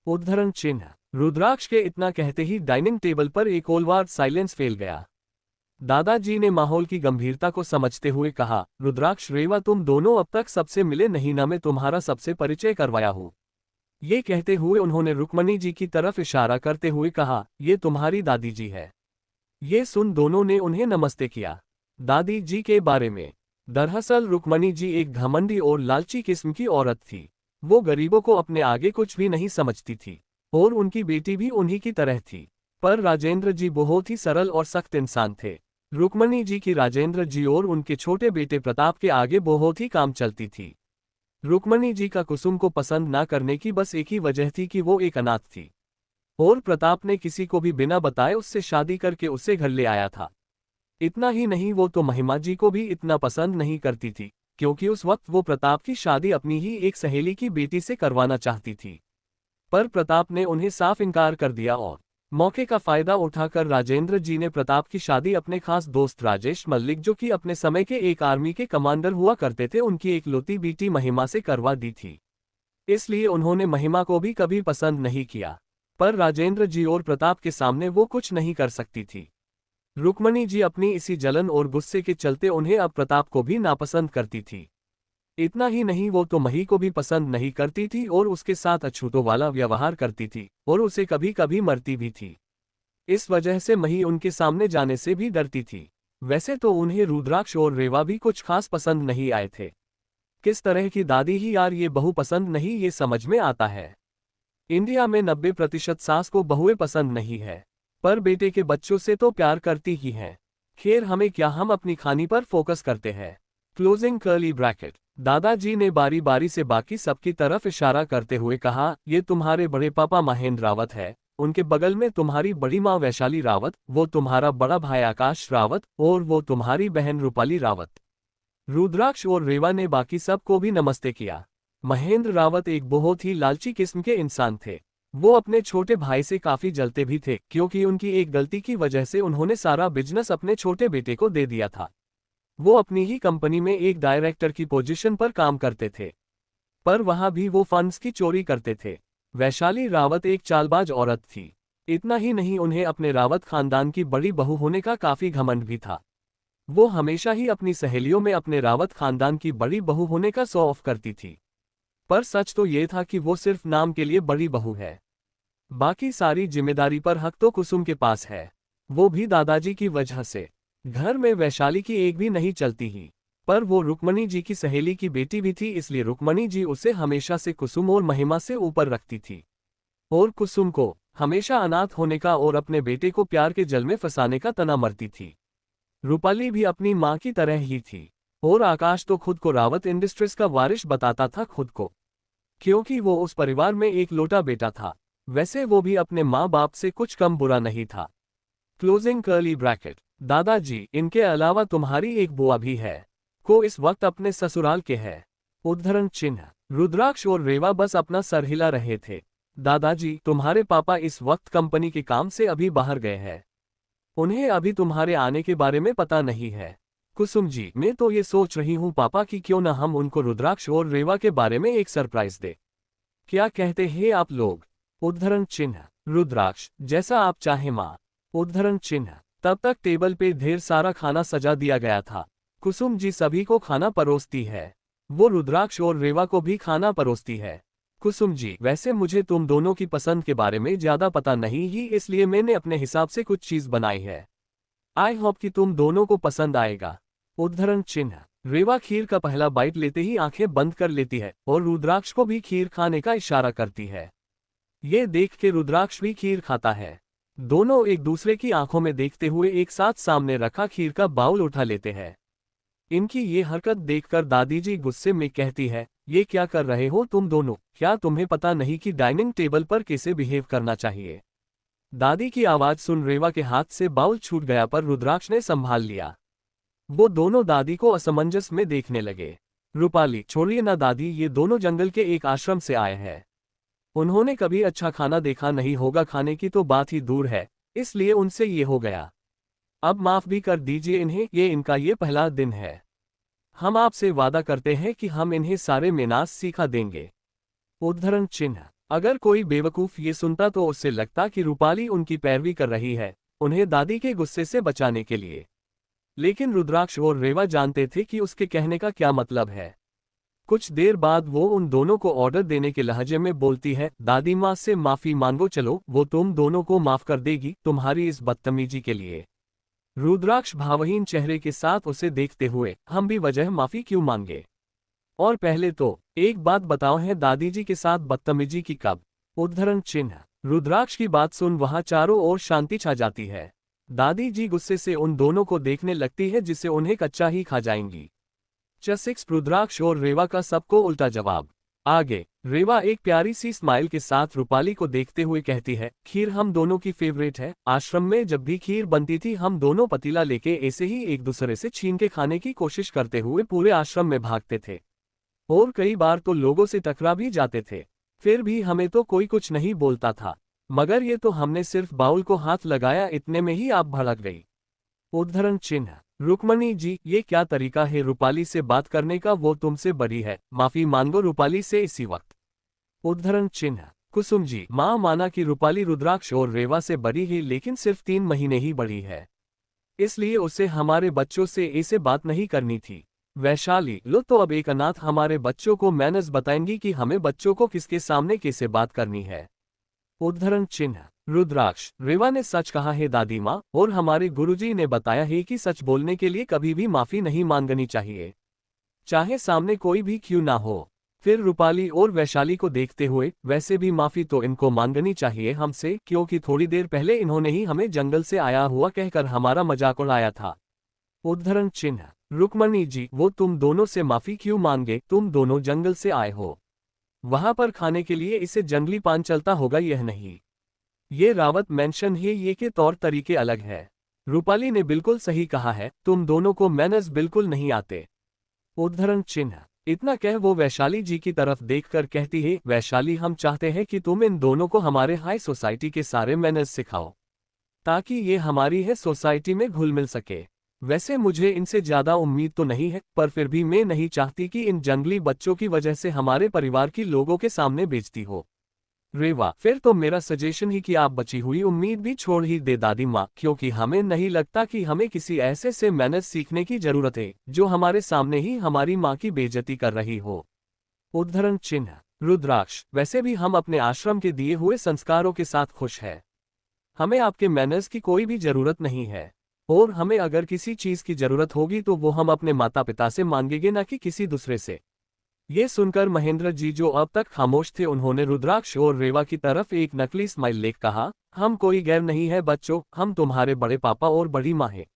उद्धरण चिन्ह। रुद्राक्ष के इतना कहते ही डाइनिंग टेबल पर एक ओलवार साइलेंस फैल गया। दादाजी ने माहौल की गंभीरता को समझते हुए कहा, रुद्राक्ष रेवा तुम दोनों अब तक सबसे मिले नहीं ना, मैं तुम्हारा सबसे परिचय करवाया हूँ। ये कहते हुए उन्होंने रुक्मणी जी की तरफ इशारा करते हुए कहा, ये तुम्हारी दादी जी है। ये सुन दोनों ने उन्हें नमस्ते किया। दादी जी के बारे में। दरअसल रुक्मणी जी एक घमंडी और लालची किस्म की औरत थी। वो गरीबों को अपने आगे कुछ भी नहीं समझती थी और उनकी बेटी भी उन्हीं की तरह थी। पर राजेंद्र जी बहुत ही सरल और सख्त इंसान थे। रुक्मणी जी की राजेंद्र जी और उनके छोटे बेटे प्रताप के आगे बहुत ही काम चलती थी। रुक्मणी जी का कुसुम को पसंद ना करने की बस एक ही वजह थी कि वो एक अनाथ थी और प्रताप ने किसी को भी बिना बताए उससे शादी करके उसे घर ले आया था। इतना ही नहीं, वो तो महिमा जी को भी इतना पसंद नहीं करती थी, क्योंकि उस वक्त वो प्रताप की शादी अपनी ही एक सहेली की बेटी से करवाना चाहती थी। पर प्रताप ने उन्हें साफ इनकार कर दिया और मौके का फायदा उठाकर राजेंद्र जी ने प्रताप की शादी अपने खास दोस्त राजेश मल्लिक, जो कि अपने समय के एक आर्मी के कमांडर हुआ करते थे, उनकी एकलौती बेटी महिमा से करवा दी थी। इसलिए उन्होंने महिमा को भी कभी पसंद नहीं किया। पर राजेंद्र जी और प्रताप के सामने वो कुछ नहीं कर सकती थी। रुक्मणी जी अपनी इसी जलन और गुस्से के चलते उन्हें अब प्रताप को भी नापसंद करती थी। इतना ही नहीं, वो तो मही को भी पसंद नहीं करती थी और उसके साथ अछूतों वाला व्यवहार करती थी और उसे कभी कभी मरती भी थी। इस वजह से मही उनके सामने जाने से भी डरती थी। वैसे तो उन्हें रुद्राक्ष और रेवा भी कुछ खास पसंद नहीं आए थे। किस तरह की दादी ही यार ये बहू पसंद नहीं, ये समझ में आता है। इंडिया में 90% सास को बहुएं पसंद नहीं है, पर बेटे के बच्चों से तो प्यार करती ही हैं। खैर हमें क्या, हम अपनी खानी पर फोकस करते हैं। Closing curly bracket. दादाजी ने बारी बारी से बाकी सबकी तरफ इशारा करते हुए कहा, ये तुम्हारे बड़े पापा महेंद्र रावत है, उनके बगल में तुम्हारी बड़ी माँ वैशाली रावत, वो तुम्हारा बड़ा भाई आकाश रावत और वो तुम्हारी बहन रूपाली रावत। रुद्राक्ष और रेवा ने बाकी सबको भी नमस्ते किया। महेंद्र रावत एक बहुत ही लालची किस्म के इंसान थे। वो अपने छोटे भाई से काफी जलते भी थे, क्योंकि उनकी एक गलती की वजह से उन्होंने सारा बिजनेस अपने छोटे बेटे को दे दिया था। वो अपनी ही कंपनी में एक डायरेक्टर की पोजीशन पर काम करते थे, पर वहां भी वो फंड्स की चोरी करते थे। वैशाली रावत एक चालबाज औरत थी। इतना ही नहीं, उन्हें अपने रावत खानदान की बड़ी बहू होने का काफी घमंड भी था। वो हमेशा ही अपनी सहेलियों में अपने रावत खानदान की बड़ी बहू होने का शो ऑफ करती थी। पर सच तो ये था कि वो सिर्फ नाम के लिए बड़ी बहू है। बाकी सारी जिम्मेदारी पर हक तो कुसुम के पास है, वो भी दादाजी की वजह से। घर में वैशाली की एक भी नहीं चलती ही, पर वो रुक्मणी जी की सहेली की बेटी भी थी, इसलिए रुक्मणी जी उसे हमेशा से कुसुम और महिमा से ऊपर रखती थी और कुसुम को हमेशा अनाथ होने का और अपने बेटे को प्यार के जल में फंसाने का तना मरती थी। रूपाली भी अपनी माँ की तरह ही थी और आकाश तो खुद को रावत इंडस्ट्रीज का वारिस बताता था खुद को, क्योंकि वो उस परिवार में एक लौटा बेटा था। वैसे वो भी अपने माँ बाप से कुछ कम बुरा नहीं था। Closing curly bracket. दादाजी, इनके अलावा तुम्हारी एक बुआ भी है, को इस वक्त अपने ससुराल के है। उद्धरण चिन्ह। रुद्राक्ष और रेवा बस अपना सर हिला रहे थे। दादाजी, तुम्हारे पापा इस वक्त कंपनी के काम से अभी बाहर गए हैं, उन्हें अभी तुम्हारे आने के बारे में पता नहीं है। कुसुम जी, मैं तो ये सोच रही हूँ पापा कि क्यों ना हम उनको रुद्राक्ष और रेवा के बारे में एक सरप्राइज दे। क्या कहते हैं आप लोग? उद्धरण चिन्ह। रुद्राक्ष, जैसा आप चाहे माँ। उद्धरण चिन्ह। तब तक टेबल पे ढेर सारा खाना सजा दिया गया था। कुसुम जी सभी को खाना परोसती है, वो रुद्राक्ष और रेवा को भी खाना परोसती है। कुसुम जी, वैसे मुझे तुम दोनों की पसंद के बारे में ज्यादा पता नहीं ही, इसलिए मैंने अपने हिसाब से कुछ चीज बनाई है। आई होप कि तुम दोनों को पसंद आएगा। उद्धरण चिन्ह। रेवा खीर का पहला बाइट लेते ही आंखें बंद कर लेती है और रुद्राक्ष को भी खीर खाने का इशारा करती है। ये देख के रुद्राक्ष भी खीर खाता है। दोनों एक दूसरे की आंखों में देखते हुए एक साथ सामने रखा खीर का बाउल उठा लेते हैं। इनकी ये हरकत देखकर दादी जी गुस्से में कहती है, ये क्या कर रहे हो तुम दोनों? क्या तुम्हें पता नहीं कि डाइनिंग टेबल पर कैसे बिहेव करना चाहिए? दादी की आवाज सुन रेवा के हाथ से बाउल छूट गया, पर रुद्राक्ष ने संभाल लिया। वो दोनों दादी को असमंजस में देखने लगे। रूपाली, छोड़िए ना दादी, ये दोनों जंगल के एक आश्रम से आए हैं। उन्होंने कभी अच्छा खाना देखा नहीं होगा, खाने की तो बात ही दूर है, इसलिए उनसे ये हो गया। अब माफ भी कर दीजिए इन्हें, ये पहला दिन है। हम आपसे वादा करते हैं कि हम इन्हें सारे मेनास सिखा देंगे। उद्धरण चिन्ह। अगर कोई बेवकूफ ये सुनता तो उससे लगता कि रूपाली उनकी पैरवी कर रही है, उन्हें दादी के गुस्से से बचाने के लिए। लेकिन रुद्राक्ष और रेवा जानते थे कि उसके कहने का क्या मतलब है। कुछ देर बाद वो उन दोनों को ऑर्डर देने के लहजे में बोलती है, दादी माँ से माफी मांगो, चलो वो तुम दोनों को माफ कर देगी तुम्हारी इस बदतमीजी के लिए। रुद्राक्ष भावहीन चेहरे के साथ उसे देखते हुए, हम भी वजह माफी क्यों मांगे? और पहले तो एक बात बताओ, है दादी जी के साथ बदतमीजी की कब? उद्धरण चिन्ह। रुद्राक्ष की बात सुन वहां चारों ओर शांति छा जाती है। दादी जी गुस्से से उन दोनों को देखने लगती है जिससे उन्हें कच्चा ही खा जाएंगी। चसिक्स रुद्राक्ष और रेवा का सबको उल्टा जवाब। आगे रेवा एक प्यारी सी स्माइल के साथ रूपाली को देखते हुए कहती है, खीर हम दोनों की फेवरेट है। आश्रम में जब भी खीर बनती थी हम दोनों पतीला लेके ऐसे ही एक दूसरे से छीन के खाने की कोशिश करते हुए पूरे आश्रम में भागते थे, और कई बार तो लोगों से टकरा भी जाते थे। फिर भी हमें तो कोई कुछ नहीं बोलता था, मगर ये तो हमने सिर्फ बाउल को हाथ लगाया, इतने में ही आप भड़क गई। उद्धरण चिन्ह। रुक्मणी जी, ये क्या तरीका है रूपाली से बात करने का? वो तुमसे बड़ी है, माफी मांगो रूपाली से इसी वक्त। उद्धरण चिन्ह। कुसुम जी, माँ माना कि रूपाली रुद्राक्ष और रेवा से बड़ी है, लेकिन सिर्फ 3 महीने ही बड़ी है, इसलिए उसे हमारे बच्चों से ऐसे बात नहीं करनी थी। वैशाली, लो तो अब एक अनाथ हमारे बच्चों को मैनर्स बताएंगी कि हमें बच्चों को किसके सामने कैसे बात करनी है। उद्धरण चिन्ह। रुद्राक्ष, रेवा ने सच कहा है दादी माँ, और हमारे गुरुजी ने बताया है कि सच बोलने के लिए कभी भी माफी नहीं मांगनी चाहिए, चाहे सामने कोई भी क्यों ना हो। फिर रूपाली और वैशाली को देखते हुए, वैसे भी माफी तो इनको मांगनी चाहिए हमसे, क्योंकि थोड़ी देर पहले इन्होंने ही हमें जंगल से आया हुआ कहकर हमारा मजाक उड़ाया था। उद्धरण चिन्ह। रुक्मणी जी, वो तुम दोनों से माफी क्यों मांगे? तुम दोनों जंगल से आए हो, वहां पर खाने के लिए इसे जंगली पान चलता होगा, यह नहीं। ये रावत मेंशन है, ये के तौर तरीके अलग है। रूपाली ने बिल्कुल सही कहा है, तुम दोनों को मैनर्स बिल्कुल नहीं आते। उद्धरण चिन्ह। इतना कह वो वैशाली जी की तरफ देखकर कहती है, वैशाली हम चाहते हैं कि तुम इन दोनों को हमारे हाई सोसाइटी के सारे मैनर्स सिखाओ, ताकि ये हमारी है सोसाइटी में घुल मिल सके। वैसे मुझे इनसे ज्यादा उम्मीद तो नहीं है, पर फिर भी मैं नहीं चाहती कि इन जंगली बच्चों की वजह से हमारे परिवार की लोगों के सामने बेइज्जती हो। रेवा, फिर तो मेरा सजेशन ही कि आप बची हुई उम्मीद भी छोड़ ही दे दादी माँ, क्योंकि हमें नहीं लगता कि हमें किसी ऐसे से मैनर्स सीखने की जरूरत है जो हमारे सामने ही हमारी माँ की बेइज्जती कर रही हो। उद्धरण चिन्ह। रुद्राक्ष, वैसे भी हम अपने आश्रम के दिए हुए संस्कारों के साथ खुश है, हमें आपके मैनर्स की कोई भी जरूरत नहीं है, और हमें अगर किसी चीज की जरूरत होगी तो वो हम अपने माता पिता से मांगेंगे, ना कि किसी दूसरे से। ये सुनकर महेंद्र जी, जो अब तक खामोश थे, उन्होंने रुद्राक्ष और रेवा की तरफ एक नकली स्माइल लेकर कहा, हम कोई गैर नहीं है बच्चों, हम तुम्हारे बड़े पापा और बड़ी माँ हैं।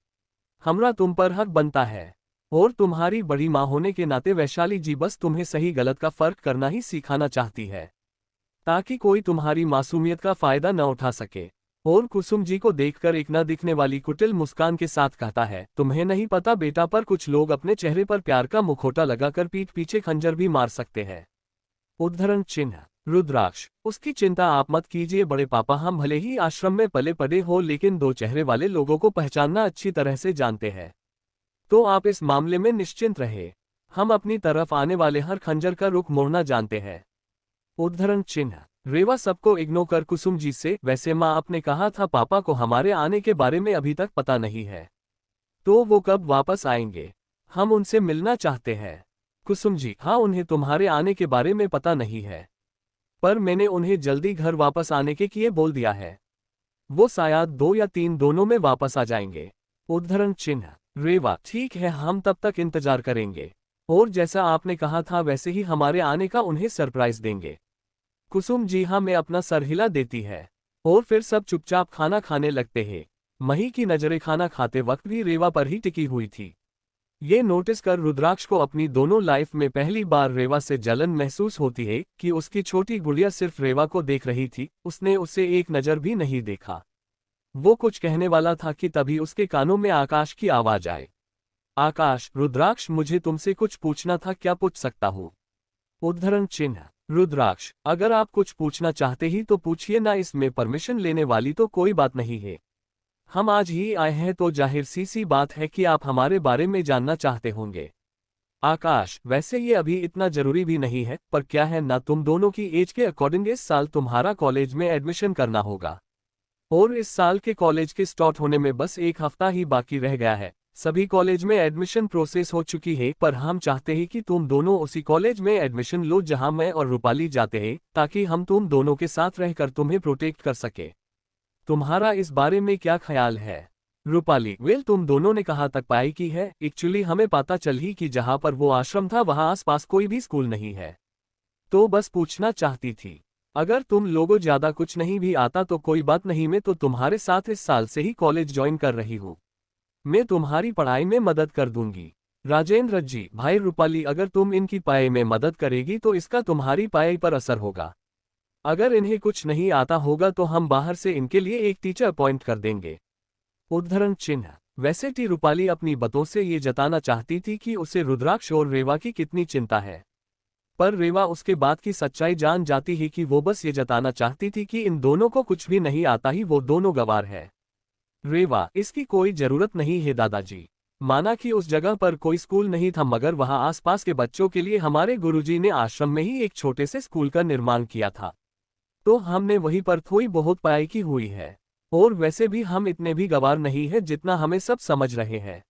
हमरा तुम पर हक बनता है, और तुम्हारी बड़ी माँ होने के नाते वैशाली जी बस तुम्हें सही गलत का फर्क करना ही सिखाना चाहती है, ताकि कोई तुम्हारी मासूमियत का फायदा न उठा सके। और कुसुम जी को देखकर एक न दिखने वाली कुटिल मुस्कान के साथ कहता है, तुम्हें नहीं पता बेटा, पर कुछ लोग अपने चेहरे पर प्यार का मुखौटा लगाकर पीठ पीछे खंजर भी मार सकते हैं। उद्धरण चिन्ह। रुद्राक्ष, उसकी चिंता आप मत कीजिए बड़े पापा, हम भले ही आश्रम में पले पड़े हो, लेकिन 2 चेहरे वाले लोगों को पहचानना अच्छी तरह से जानते हैं, तो आप इस मामले में निश्चिंत रहे। हम अपनी तरफ आने वाले हर खंजर का रुख मोड़ना जानते हैं। उद्धरण चिन्ह। रेवा सबको इग्नोर कर कुसुम जी से, वैसे माँ आपने कहा था पापा को हमारे आने के बारे में अभी तक पता नहीं है, तो वो कब वापस आएंगे? हम उनसे मिलना चाहते हैं। कुसुम जी, हाँ उन्हें तुम्हारे आने के बारे में पता नहीं है, पर मैंने उन्हें जल्दी घर वापस आने के लिए बोल दिया है, वो शायद 2 या 3 दोनों में वापस आ जाएंगे। उद्धरण चिन्ह। रेवा, ठीक है, हम तब तक इंतजार करेंगे, और जैसा आपने कहा था वैसे ही हमारे आने का उन्हें सरप्राइज देंगे। कुसुम जी हाँ में अपना सर हिला देती है, और फिर सब चुपचाप खाना खाने लगते हैं। मही की नजरें खाना खाते वक्त भी रेवा पर ही टिकी हुई थी। ये नोटिस कर रुद्राक्ष को अपनी दोनों लाइफ में पहली बार रेवा से जलन महसूस होती है कि उसकी छोटी गुड़िया सिर्फ रेवा को देख रही थी, उसने उसे एक नज़र भी नहीं देखा। वो कुछ कहने वाला था कि तभी उसके कानों में आकाश की आवाज आए। आकाश, रुद्राक्ष, मुझे तुमसे कुछ पूछना था, क्या पूछ सकता हूँ? उद्धरण चिन्ह। रुद्राक्ष, अगर आप कुछ पूछना चाहते ही तो पूछिए ना, इसमें परमिशन लेने वाली तो कोई बात नहीं है। हम आज ही आए हैं तो जाहिर सी बात है कि आप हमारे बारे में जानना चाहते होंगे। आकाश, वैसे ये अभी इतना जरूरी भी नहीं है, पर क्या है ना, तुम दोनों की एज के अकॉर्डिंग इस साल तुम्हारा कॉलेज में एडमिशन करना होगा। और इस साल के कॉलेज के स्टार्ट होने में बस एक हफ्ता ही बाकी रह गया है। सभी कॉलेज में एडमिशन प्रोसेस हो चुकी है, पर हम चाहते हैं कि तुम दोनों उसी कॉलेज में एडमिशन लो जहां मैं और रूपाली जाते हैं, ताकि हम तुम दोनों के साथ रहकर तुम्हें प्रोटेक्ट कर सके। तुम्हारा इस बारे में क्या ख्याल है? रूपाली, वेल, तुम दोनों ने कहाँ तक पढ़ाई की है? एक्चुअली हमें पता चल ही कि जहाँ पर वो आश्रम था वहाँ आसपास कोई भी स्कूल नहीं है, तो बस पूछना चाहती थी। अगर तुम लोगों ज्यादा कुछ नहीं भी आता तो कोई बात नहीं, मैं तो तुम्हारे साथ इस साल से ही कॉलेज ज्वाइन कर रही हूँ। मैं तुम्हारी पढ़ाई में मदद कर दूंगी। राजेंद्र जी, भाई रूपाली, अगर तुम इनकी पढ़ाई में मदद करेगी तो इसका तुम्हारी पढ़ाई पर असर होगा। अगर इन्हें कुछ नहीं आता होगा तो हम बाहर से इनके लिए एक टीचर अपॉइंट कर देंगे। उद्धरण चिन्ह। वैसे टी रूपाली अपनी बातों से ये जताना चाहती थी कि उसे रुद्राक्ष और रेवा की कितनी चिंता है, पर रेवा उसके बात की सच्चाई जान जाती है कि वो बस ये जताना चाहती थी कि इन दोनों को कुछ भी नहीं आता ही वो दोनों गवार है। रेवा, इसकी कोई जरूरत नहीं है दादाजी। माना कि उस जगह पर कोई स्कूल नहीं था, मगर वहां आसपास के बच्चों के लिए हमारे गुरुजी ने आश्रम में ही एक छोटे से स्कूल का निर्माण किया था, तो हमने वहीं पर थोड़ी बहुत पढ़ाई की हुई है। और वैसे भी हम इतने भी गवार नहीं है जितना हमें सब समझ रहे हैं।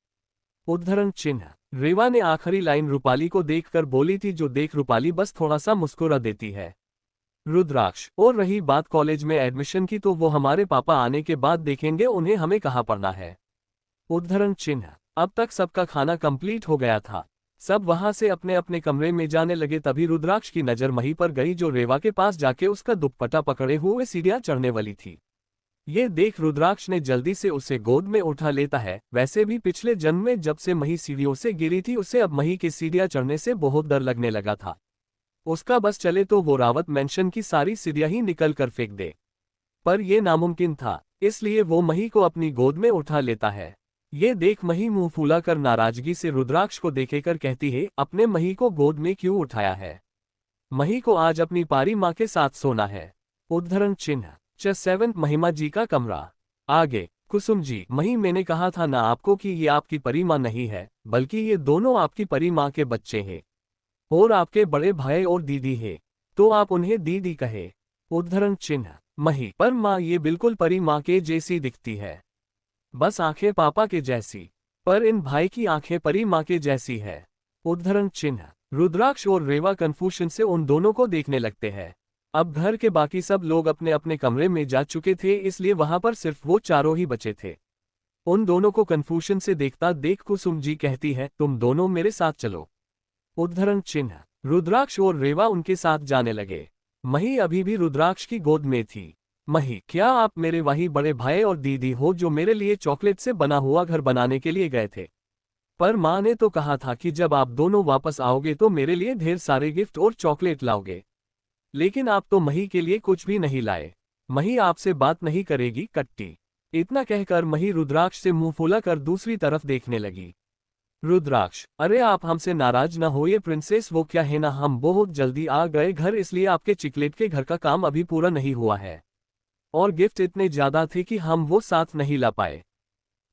उद्धरण चिन्ह। रेवा ने आखिरी लाइन रूपाली को देखकर बोली थी, जो देख रूपाली बस थोड़ा सा मुस्कुरा देती है। रुद्राक्ष, और रही बात कॉलेज में एडमिशन की तो वो हमारे पापा आने के बाद देखेंगे उन्हें हमें कहाँ पढ़ना है। उद्धरण चिन्ह। अब तक सबका खाना कंप्लीट हो गया था, सब वहां से अपने अपने कमरे में जाने लगे, तभी रुद्राक्ष की नजर मही पर गई, जो रेवा के पास जाके उसका दुपट्टा पकड़े हुए सीढ़ियां चढ़ने वाली थी। ये देख रुद्राक्ष ने जल्दी से उसे गोद में उठा लेता है। वैसे भी पिछले जन्म में जब से मही सीढ़ियों से गिरी थी, उसे अब मही की सीढ़ियां चढ़ने से बहुत डर लगने लगा था। उसका बस चले तो वो रावत मेंशन की सारी सीढ़ियां ही निकल कर फेंक दे, पर यह नामुमकिन था, इसलिए वो मही को अपनी गोद में उठा लेता है। ये देख मही मुंह फुलाकर नाराजगी से रुद्राक्ष को देखेकर कहती है, अपने मही को गोद में क्यों उठाया है? मही को आज अपनी पारी माँ के साथ सोना है। उद्धरण चिन्ह। 7 महिमा जी का कमरा। आगे। कुसुम जी, मही, मैंने कहा था ना आपको कि ये आपकी परी माँ नहीं है, बल्कि ये दोनों आपकी परी माँ के बच्चे हैं, और आपके बड़े भाई और दीदी है, तो आप उन्हें दीदी कहे। उद्धरण चिन्ह। मही, पर माँ, ये बिल्कुल परी माँ के जैसी दिखती है, बस आंखें पापा के जैसी, पर इन भाई की आंखें परी माँ के जैसी है। उद्धरण चिन्ह। रुद्राक्ष और रेवा कन्फ्यूजन से उन दोनों को देखने लगते हैं। अब घर के बाकी सब लोग अपने अपने कमरे में जा चुके थे, इसलिए वहां पर सिर्फ वो चारों ही बचे थे। उन दोनों को कन्फ्यूजन से देखता देख कुसुम जी कहती है, तुम दोनों मेरे साथ चलो। उद्धरण चिन्ह। रुद्राक्ष और रेवा उनके साथ जाने लगे। मही अभी भी रुद्राक्ष की गोद में थी। मही, क्या आप मेरे वही बड़े भाई और दीदी हो जो मेरे लिए चॉकलेट से बना हुआ घर बनाने के लिए गए थे? पर माँ ने तो कहा था कि जब आप दोनों वापस आओगे तो मेरे लिए ढेर सारे गिफ्ट और चॉकलेट लाओगे, लेकिन आप तो मही के लिए कुछ भी नहीं लाए। मही आपसे बात नहीं करेगी कट्टी। इतना कहकर मही रुद्राक्ष से मुंह फुला कर दूसरी तरफ देखने लगी। रुद्राक्ष, अरे आप हमसे नाराज न होइए प्रिंसेस, वो क्या है ना, हम बहुत जल्दी आ गए घर, इसलिए आपके चिकलेट के घर का काम अभी पूरा नहीं हुआ है, और गिफ्ट इतने ज्यादा थे कि हम वो साथ नहीं ला पाए,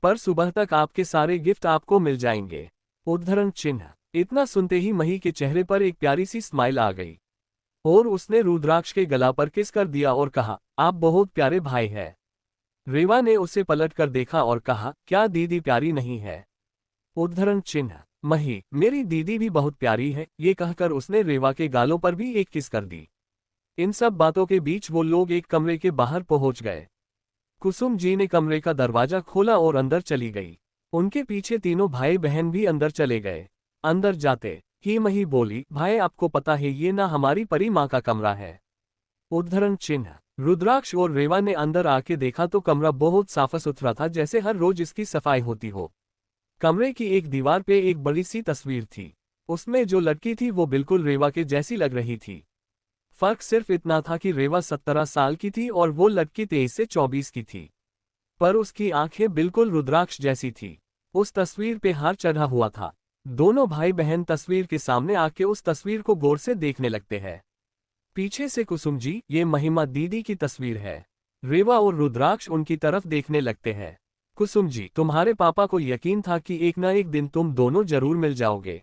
पर सुबह तक आपके सारे गिफ्ट आपको मिल जाएंगे। उद्धरण चिन्ह। इतना सुनते ही मही के चेहरे पर एक प्यारी सी स्माइल आ गई, और उसने रुद्राक्ष के गला पर किस कर दिया और कहा, आप बहुत प्यारे भाई हैं। रेवा ने उसे पलट कर देखा और कहा, क्या दीदी प्यारी नहीं है? उद्धरण चिन्ह। मही, मेरी दीदी भी बहुत प्यारी है। ये कहकर उसने रेवा के गालों पर भी एक किस कर दी। इन सब बातों के बीच वो लोग एक कमरे के बाहर पहुंच गए। कुसुम जी ने कमरे का दरवाजा खोला और अंदर चली गई। उनके पीछे तीनों भाई बहन भी अंदर चले गए। अंदर जाते ही मही बोली, भाई आपको पता है ये ना हमारी परी माँ का कमरा है। उद्धरण चिन्ह। रुद्राक्ष और रेवा ने अंदर आके देखा तो कमरा बहुत साफ सुथरा था, जैसे हर रोज इसकी सफाई होती हो। कमरे की एक दीवार पे एक बड़ी सी तस्वीर थी, उसमें जो लड़की थी वो बिल्कुल रेवा के जैसी लग रही थी। फर्क सिर्फ इतना था कि रेवा 17 साल की थी और वो लड़की 23 से 24 की थी, पर उसकी आंखें बिल्कुल रुद्राक्ष जैसी थी। उस तस्वीर पे हार चढ़ा हुआ था। दोनों भाई बहन तस्वीर के सामने आके उस तस्वीर को गौर से देखने लगते हैं। पीछे से कुसुम जी, ये महिमा दीदी की तस्वीर है। रेवा और रुद्राक्ष उनकी तरफ देखने लगते हैं। कुसुम जी, तुम्हारे पापा को यकीन था कि एक न एक दिन तुम दोनों जरूर मिल जाओगे,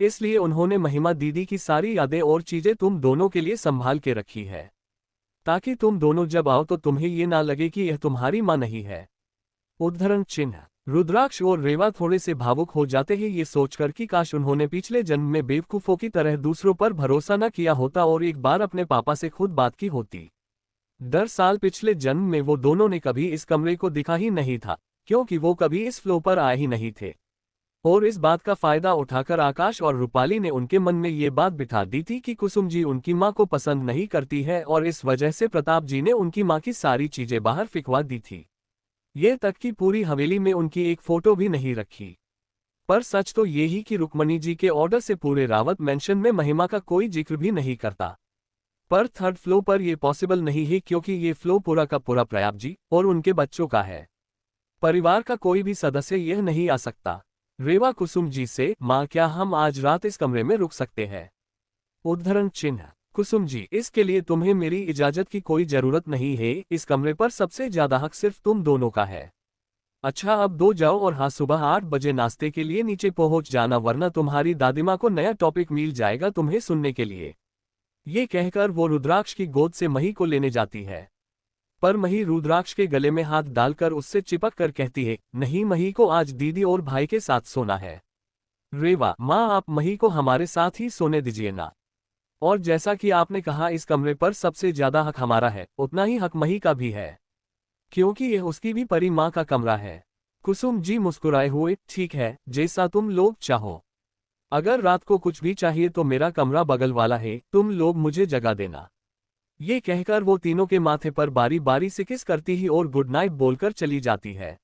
इसलिए उन्होंने महिमा दीदी की सारी यादें और चीजें तुम दोनों के लिए संभाल के रखी है, ताकि तुम दोनों जब आओ तो तुम्हें ये ना लगे कि यह तुम्हारी मां नहीं है। उद्धरण चिन्ह। रुद्राक्ष और रेवा थोड़े से भावुक हो जाते हैं ये सोचकर कि काश उन्होंने पिछले जन्म में बेवकूफों की तरह दूसरों पर भरोसा न किया होता और एक बार अपने पापा से खुद बात की होती। दरअसल पिछले जन्म में वो दोनों ने कभी इस कमरे को दिखा ही नहीं था, क्योंकि वो कभी इस फ्लो पर आए ही नहीं थे। और इस बात का फायदा उठाकर आकाश और रूपाली ने उनके मन में ये बात बिठा दी थी कि कुसुम जी उनकी मां को पसंद नहीं करती है, और इस वजह से प्रताप जी ने उनकी मां की सारी चीजें बाहर फिकवा दी थी। ये तक कि पूरी हवेली में उनकी एक फोटो भी नहीं रखी। पर सच तो ये ही कि रुक्मणी जी के ऑर्डर से पूरे रावत मेंशन में महिमा का कोई जिक्र भी नहीं करता। पर थर्ड फ्लोर पर यह पॉसिबल नहीं है, क्योंकि ये फ्लो पूरा का पूरा प्रताप जी और उनके बच्चों का है। परिवार का कोई भी सदस्य यह नहीं आ सकता। रेवा कुसुम जी से, माँ क्या हम आज रात इस कमरे में रुक सकते हैं? उद्धरण चिन्ह। कुसुम जी, इसके लिए तुम्हें मेरी इजाजत की कोई जरूरत नहीं है, इस कमरे पर सबसे ज्यादा हक सिर्फ तुम दोनों का है। अच्छा अब दो जाओ और हाँ सुबह 8 बजे नाश्ते के लिए नीचे पहुंच जाना, वरना तुम्हारी दादीमाँ को नया टॉपिक मिल जाएगा तुम्हें सुनने के लिए। ये कहकर वो रुद्राक्ष की गोद से मही को लेने जाती है। पर मही रुद्राक्ष के गले में हाथ डालकर उससे चिपक कर कहती है, नहीं मही को आज दीदी और भाई के साथ सोना है। रेवा, माँ आप मही को हमारे साथ ही सोने दीजिए ना। और जैसा कि आपने कहा इस कमरे पर सबसे ज्यादा हक हमारा है, उतना ही हक मही का भी है, क्योंकि यह उसकी भी परी माँ का कमरा है। कुसुम जी मुस्कुराए हुए, ठीक है जैसा तुम लोग चाहो। अगर रात को कुछ भी चाहिए तो मेरा कमरा बगल वाला है, तुम लोग मुझे जगा देना। ये कहकर वो तीनों के माथे पर बारी बारी से किस करती ही और गुड नाइट बोलकर चली जाती है।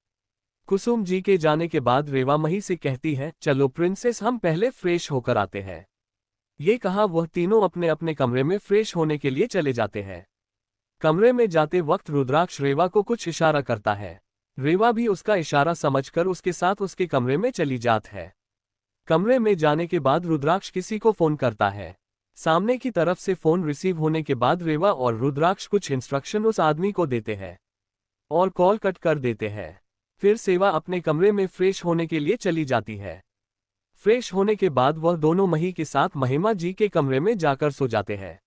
कुसुम जी के जाने के बाद रेवा मही से कहती है, चलो प्रिंसेस हम पहले फ्रेश होकर आते हैं। ये कहा वह तीनों अपने अपने कमरे में फ्रेश होने के लिए चले जाते हैं। कमरे में जाते वक्त रुद्राक्ष रेवा को कुछ इशारा करता है। रेवा भी उसका इशारा समझकर उसके साथ उसके कमरे में चली जात है। कमरे में जाने के बाद रुद्राक्ष किसी को फोन करता है। सामने की तरफ से फोन रिसीव होने के बाद रेवा और रुद्राक्ष कुछ इंस्ट्रक्शन उस आदमी को देते हैं और कॉल कट कर देते हैं। फिर सेवा अपने कमरे में फ्रेश होने के लिए चली जाती है। फ्रेश होने के बाद वह दोनों मही के साथ महिमा जी के कमरे में जाकर सो जाते हैं।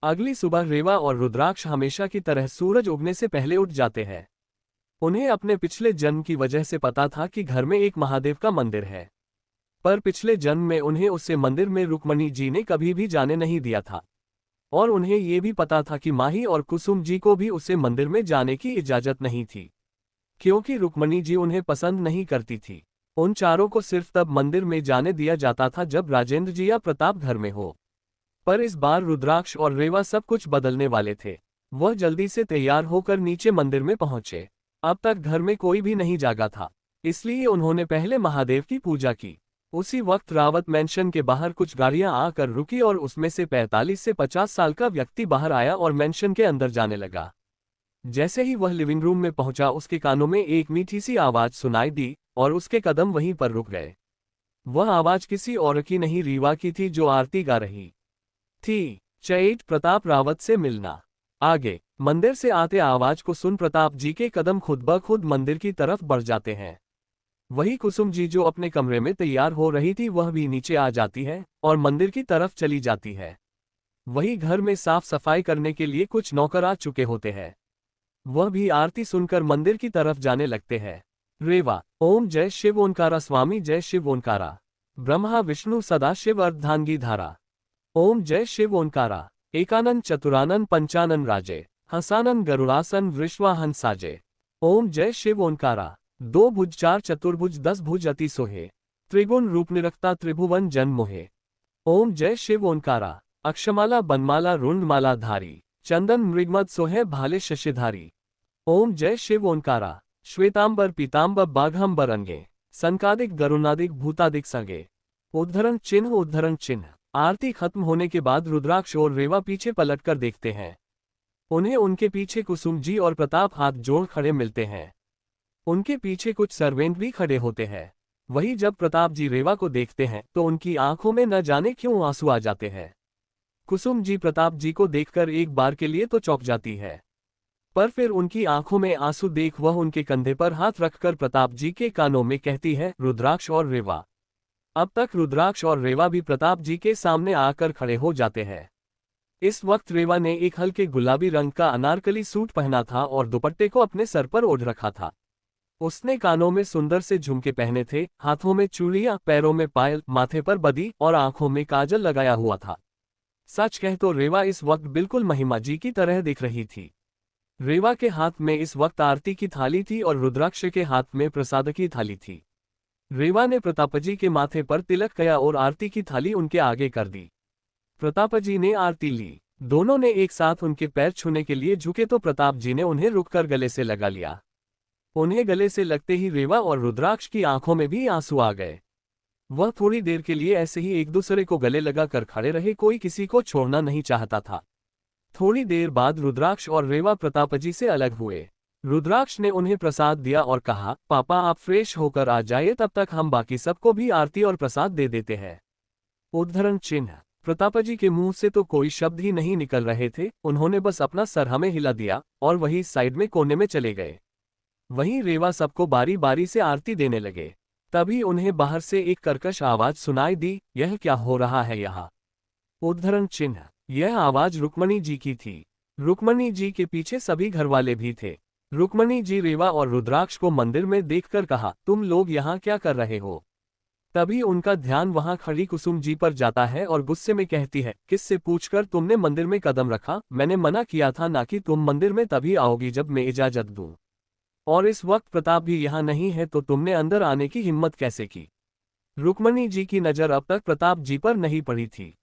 अगली सुबह रेवा और रुद्राक्ष हमेशा की तरह सूरज उगने से पहले उठ जाते हैं। उन्हें अपने पिछले जन्म की वजह से पता था कि घर में एक महादेव का मंदिर है, पर पिछले जन्म में उन्हें उससे मंदिर में रुक्मणी जी ने कभी भी जाने नहीं दिया था। और उन्हें ये भी पता था कि माही और कुसुम जी को भी उसे मंदिर में जाने की इजाजत नहीं थी, क्योंकि रुक्मणी जी उन्हें पसंद नहीं करती थी। उन चारों को सिर्फ तब मंदिर में जाने दिया जाता था जब राजेंद्र जी या प्रताप घर में हो। पर इस बार रुद्राक्ष और रेवा सब कुछ बदलने वाले थे। वह जल्दी से तैयार होकर नीचे मंदिर में पहुंचे। अब तक घर में कोई भी नहीं जागा था, इसलिए उन्होंने पहले महादेव की पूजा की। उसी वक्त रावत मेंशन के बाहर कुछ गाड़ियां आकर रुकी और उसमें से 45 से 50 साल का व्यक्ति बाहर आया और मेंशन के अंदर जाने लगा। जैसे ही वह लिविंग रूम में पहुंचा उसके कानों में एक मीठी सी आवाज सुनाई दी और उसके कदम वहीं पर रुक गए। वह आवाज किसी और की नहीं, रीवा की थी जो आरती गा रही थी। चैट प्रताप रावत से मिलना। आगे मंदिर से आते आवाज को सुन प्रताप जी के कदम खुद ब खुद मंदिर की तरफ बढ़ जाते हैं। वही कुसुम जी जो अपने कमरे में तैयार हो रही थी वह भी नीचे आ जाती है और मंदिर की तरफ चली जाती है। वही घर में साफ सफाई करने के लिए कुछ नौकर आ चुके होते हैं। वह भी आरती सुनकर मंदिर की तरफ जाने लगते हैं। रेवा, ओम जय शिव ओंकारा स्वामी जय शिव ओंकारा। ब्रह्मा विष्णु सदाशिव अर्धांगी धारा। ओम जय शिव ओंकारा। एकानन चतुरानन पंचानन राजे। हसानन गरुड़ासन वृश्वाहन साजे। ओम जय शिव ओंकारा। 2 भुज 4 चतुर्भुज 10 भुज अति सोहे। त्रिगुण रूप निरखता त्रिभुवन जन मोहे। ओम जय शिव ओंकारा। अक्षमाला बनमाला रुंडमाला धारी। चंदन मृगमद सोहे भाले शशिधारी। ओम जय शिव ओंकारा। श्वेतांबर पीतांबर बाघंबर अंगे। संकादिक गरुणादिक भूतादिक संगे। उद्धरण चिन्ह उद्धरण चिन्ह। आरती खत्म होने के बाद रुद्राक्ष और रेवा पीछे पलटकर देखते हैं। उन्हें उनके पीछे कुसुम जी और प्रताप हाथ जोड़ खड़े मिलते हैं। उनके पीछे कुछ सर्वेंट भी खड़े होते हैं। वही जब प्रताप जी रेवा को देखते हैं तो उनकी आंखों में न जाने क्यों आंसू आ जाते हैं। कुसुम जी प्रताप जी को देखकर एक बार के लिए तो चौंक जाती है, पर फिर उनकी आंखों में आंसू देख वह उनके कंधे पर हाथ रखकर प्रताप जी के कानों में कहती है, रुद्राक्ष और रेवा। अब तक रुद्राक्ष और रेवा भी प्रताप जी के सामने आकर खड़े हो जाते हैं। इस वक्त रेवा ने एक हल्के गुलाबी रंग का अनारकली सूट पहना था और दुपट्टे को अपने सर पर ओढ़ रखा था। उसने कानों में सुंदर से झुमके पहने थे, हाथों में चूड़ियां, पैरों में पायल, माथे पर बदी और आंखों में काजल लगाया हुआ था। सच कह तो रेवा इस वक्त बिल्कुल महिमा जी की तरह दिख रही थी। रेवा के हाथ में इस वक्त आरती की थाली थी और रुद्राक्ष के हाथ में प्रसाद की थाली थी। रेवा ने प्रतापजी के माथे पर तिलक किया और आरती की थाली उनके आगे कर दी। प्रतापजी ने आरती ली। दोनों ने एक साथ उनके पैर छूने के लिए झुके तो प्रताप जी ने उन्हें रुककर गले से लगा लिया। उन्हें गले से लगते ही रेवा और रुद्राक्ष की आंखों में भी आंसू आ गए। वह थोड़ी देर के लिए ऐसे ही एक दूसरे को गले लगाकर खड़े रहे, कोई किसी को छोड़ना नहीं चाहता था। थोड़ी देर बाद रुद्राक्ष और रेवा प्रतापजी से अलग हुए। रुद्राक्ष ने उन्हें प्रसाद दिया और कहा, पापा आप फ्रेश होकर आ जाइए, तब तक हम बाकी सबको भी आरती और प्रसाद दे देते हैं। उद्धरण चिन्ह। प्रतापजी के मुंह से तो कोई शब्द ही नहीं निकल रहे थे, उन्होंने बस अपना सर हमें हिला दिया और वही साइड में कोने में चले गए। वहीं रेवा सबको बारी बारी से आरती देने लगे। तभी उन्हें बाहर से एक कर्कश आवाज सुनाई दी, यह क्या हो रहा है यहाँ? उद्धरण चिन्ह। यह आवाज रुक्मणी जी की थी। रुक्मणी जी के पीछे सभी घरवाले भी थे। रुक्मणी जी रेवा और रुद्राक्ष को मंदिर में देखकर कहा, तुम लोग यहाँ क्या कर रहे हो? तभी उनका ध्यान वहां खड़ी कुसुम जी पर जाता है और गुस्से में कहती है, किससे पूछकर तुमने मंदिर में कदम रखा? मैंने मना किया था ना कि तुम मंदिर में तभी आओगी जब मैं इजाजत दूं। और इस वक्त प्रताप भी यहाँ नहीं है तो तुमने अंदर आने की हिम्मत कैसे की? रुक्मणी जी की नजर अब तक प्रताप जी पर नहीं पड़ी थी,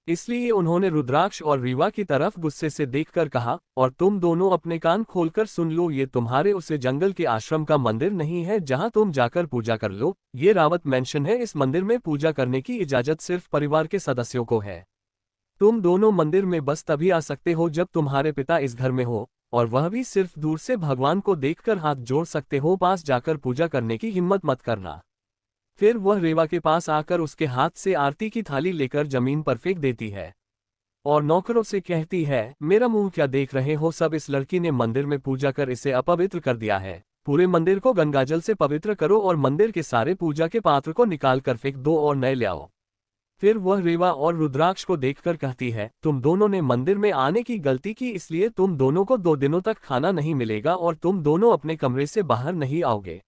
इसलिए उन्होंने रुद्राक्ष और रीवा की तरफ गुस्से से देखकर कहा, और तुम दोनों अपने कान खोलकर सुन लो, ये तुम्हारे उसे जंगल के आश्रम का मंदिर नहीं है जहां तुम जाकर पूजा कर लो। ये रावत मेंशन है। इस मंदिर में पूजा करने की इजाजत सिर्फ परिवार के सदस्यों को है। तुम दोनों मंदिर में बस तभी आ सकते हो जब तुम्हारे पिता इस घर में हो, और वह भी सिर्फ दूर से भगवान को देखकर हाथ जोड़ सकते हो, पास जाकर पूजा करने की हिम्मत मत करना। फिर वह रेवा के पास आकर उसके हाथ से आरती की थाली लेकर जमीन पर फेंक देती है और नौकरों से कहती है, मेरा मुंह क्या देख रहे हो सब? इस लड़की ने मंदिर में पूजा कर इसे अपवित्र कर दिया है। पूरे मंदिर को गंगाजल से पवित्र करो और मंदिर के सारे पूजा के पात्र को निकाल कर फेंक दो और नए ले आओ। फिर वह रेवा और रुद्राक्ष को देखकर कहती है, तुम दोनों ने मंदिर में आने की गलती की, इसलिए तुम दोनों को 2 दिनों तक खाना नहीं मिलेगा और तुम दोनों अपने कमरे से बाहर नहीं आओगे।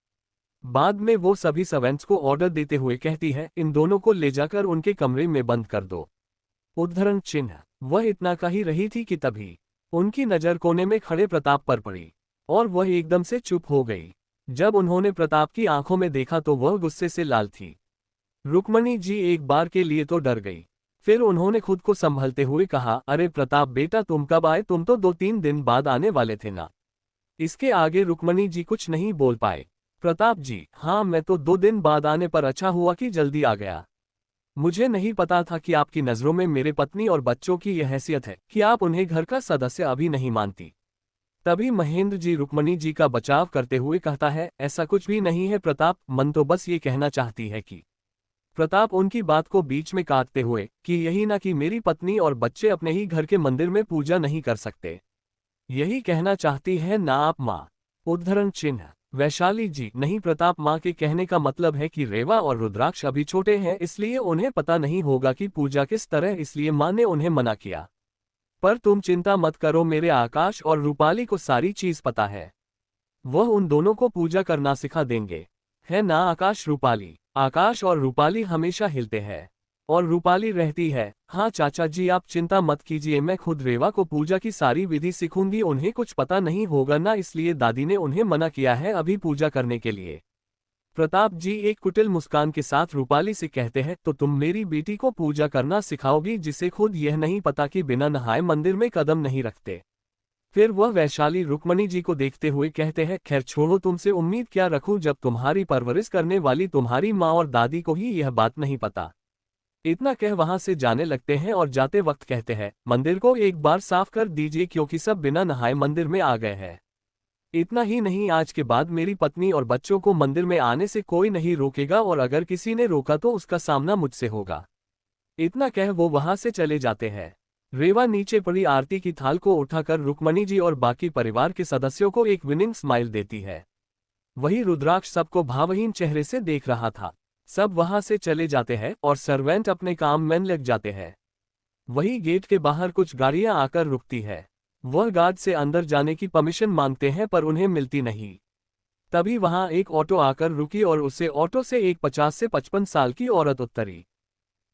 बाद में वो सभी सर्वेंट्स को ऑर्डर देते हुए कहती है, इन दोनों को ले जाकर उनके कमरे में बंद कर दो। उद्धरण चिन्ह। वह इतना कह ही रही थी कि तभी उनकी नजर कोने में खड़े प्रताप पर पड़ी और वह एकदम से चुप हो गई। जब उन्होंने प्रताप की आंखों में देखा तो वह गुस्से से लाल थी। रुक्मणी जी एक बार के लिए तो डर गई, फिर उन्होंने खुद को संभलते हुए कहा, अरे प्रताप बेटा तुम कब आए? तुम तो 2-3 दिन बाद आने वाले थे ना। इसके आगे रुक्मणी जी कुछ नहीं बोल पाए। प्रताप जी, हाँ मैं तो 2 दिन बाद आने पर अच्छा हुआ कि जल्दी आ गया। मुझे नहीं पता था कि आपकी नज़रों में मेरे पत्नी और बच्चों की यह हैसियत है कि आप उन्हें घर का सदस्य अभी नहीं मानती। तभी महेंद्र जी रुक्मणी जी का बचाव करते हुए कहता है, ऐसा कुछ भी नहीं है प्रताप, मन तो बस ये कहना चाहती है कि। प्रताप उनकी बात को बीच में काटते हुए, कि यही ना कि मेरी पत्नी और बच्चे अपने ही घर के मंदिर में पूजा नहीं कर सकते, यही कहना चाहती है ना आप माँ? उद्धरण चिन्ह। वैशाली जी, नहीं प्रताप, माँ के कहने का मतलब है कि रेवा और रुद्राक्ष अभी छोटे हैं, इसलिए उन्हें पता नहीं होगा कि पूजा किस तरह, इसलिए माँ ने उन्हें मना किया। पर तुम चिंता मत करो, मेरे आकाश और रूपाली को सारी चीज पता है, वह उन दोनों को पूजा करना सिखा देंगे, है ना आकाश रूपाली? आकाश और रूपाली हमेशा हिलते हैं और रूपाली रहती है। हाँ चाचा जी आप चिंता मत कीजिए, मैं खुद रेवा को पूजा की सारी विधि सिखूंगी, उन्हें कुछ पता नहीं होगा ना, इसलिए दादी ने उन्हें मना किया है अभी पूजा करने के लिए। प्रताप जी एक कुटिल मुस्कान के साथ रूपाली से कहते हैं, तो तुम मेरी बेटी को पूजा करना सिखाओगी जिसे खुद यह नहीं पता कि बिना नहाए मंदिर में कदम नहीं रखते? फिर वह वैशाली रुक्मणी जी को देखते हुए कहते हैं, खैर छोड़ो, तुमसे उम्मीद क्या रखूं जब तुम्हारी परवरिश करने वाली तुम्हारी माँ और दादी को ही यह बात नहीं पता। इतना कह वहां से जाने लगते हैं और जाते वक्त कहते हैं, मंदिर को एक बार साफ कर दीजिए क्योंकि सब बिना नहाए मंदिर में आ गए हैं। इतना ही नहीं, आज के बाद मेरी पत्नी और बच्चों को मंदिर में आने से कोई नहीं रोकेगा और अगर किसी ने रोका तो उसका सामना मुझसे होगा। इतना कह वो वहां से चले जाते हैं। रेवा नीचे पड़ी आरती की थाल को उठाकर रुक्मणी जी और बाकी परिवार के सदस्यों को एक विनिंग स्माइल देती है। वही रुद्राक्ष सबको भावहीन चेहरे से देख रहा था। सब वहां से चले जाते हैं और सर्वेंट अपने काम में लग जाते हैं। वही गेट के बाहर कुछ गाड़ियां आकर रुकती है। वह गार्ड से अंदर जाने की परमिशन मांगते हैं पर उन्हें मिलती नहीं। तभी वहां एक ऑटो आकर रुकी और उसे ऑटो से एक 50 से 55 साल की औरत उतरी।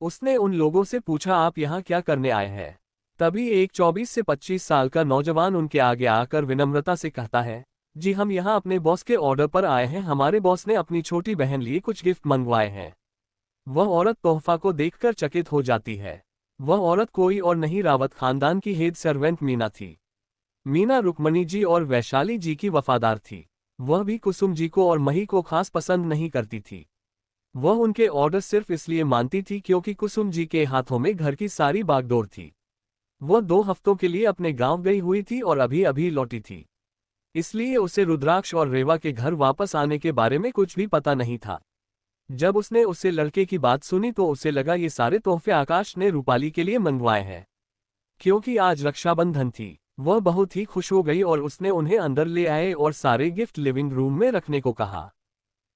उसने उन लोगों से पूछा, आप यहाँ क्या करने आए हैं? तभी एक 24 से 25 साल का नौजवान उनके आगे आकर विनम्रता से कहता है, जी हम यहाँ अपने बॉस के ऑर्डर पर आए हैं। हमारे बॉस ने अपनी छोटी बहन लिए कुछ गिफ्ट मंगवाए हैं। वह औरत तोहफा को देखकर चकित हो जाती है। वह औरत कोई और नहीं, रावत खानदान की हेड सर्वेंट मीना थी। मीना रुक्मणी जी और वैशाली जी की वफादार थी। वह भी कुसुम जी को और मही को खास पसंद नहीं करती थी। वह उनके ऑर्डर सिर्फ इसलिए मानती थी क्योंकि कुसुम जी के हाथों में घर की सारी बागडोर थी। वह 2 हफ्तों के लिए अपने गांव गई हुई थी और अभी अभी लौटी थी, इसलिए उसे रुद्राक्ष और रेवा के घर वापस आने के बारे में कुछ भी पता नहीं था। जब उसने उससे लड़के की बात सुनी तो उसे लगा ये सारे तोहफे आकाश ने रूपाली के लिए मंगवाए हैं। क्योंकि आज रक्षाबंधन थी, वह बहुत ही खुश हो गई और उसने उन्हें अंदर ले आए और सारे गिफ्ट लिविंग रूम में रखने को कहा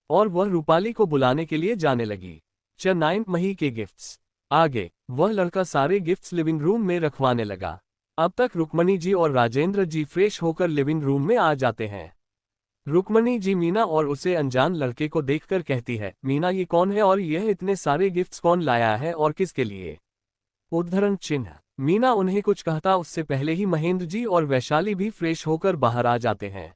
और वह रूपाली को बुलाने के लिए जाने लगी। 9 मई के गिफ्ट्स आगे वह लड़का सारे गिफ्ट्स लिविंग रूम में रखवाने लगा। अब तक रुक्मणी जी और राजेंद्र जी फ्रेश होकर लिविंग रूम में आ जाते हैं। रुक्मणी जी मीना और उसे अनजान लड़के को देखकर कहती है, मीना ये कौन है और यह इतने सारे गिफ्ट्स कौन लाया है और किसके लिए? उद्धरण चिन्ह। मीना उन्हें कुछ कहता उससे पहले ही महेंद्र जी और वैशाली भी फ्रेश होकर बाहर आ जाते हैं।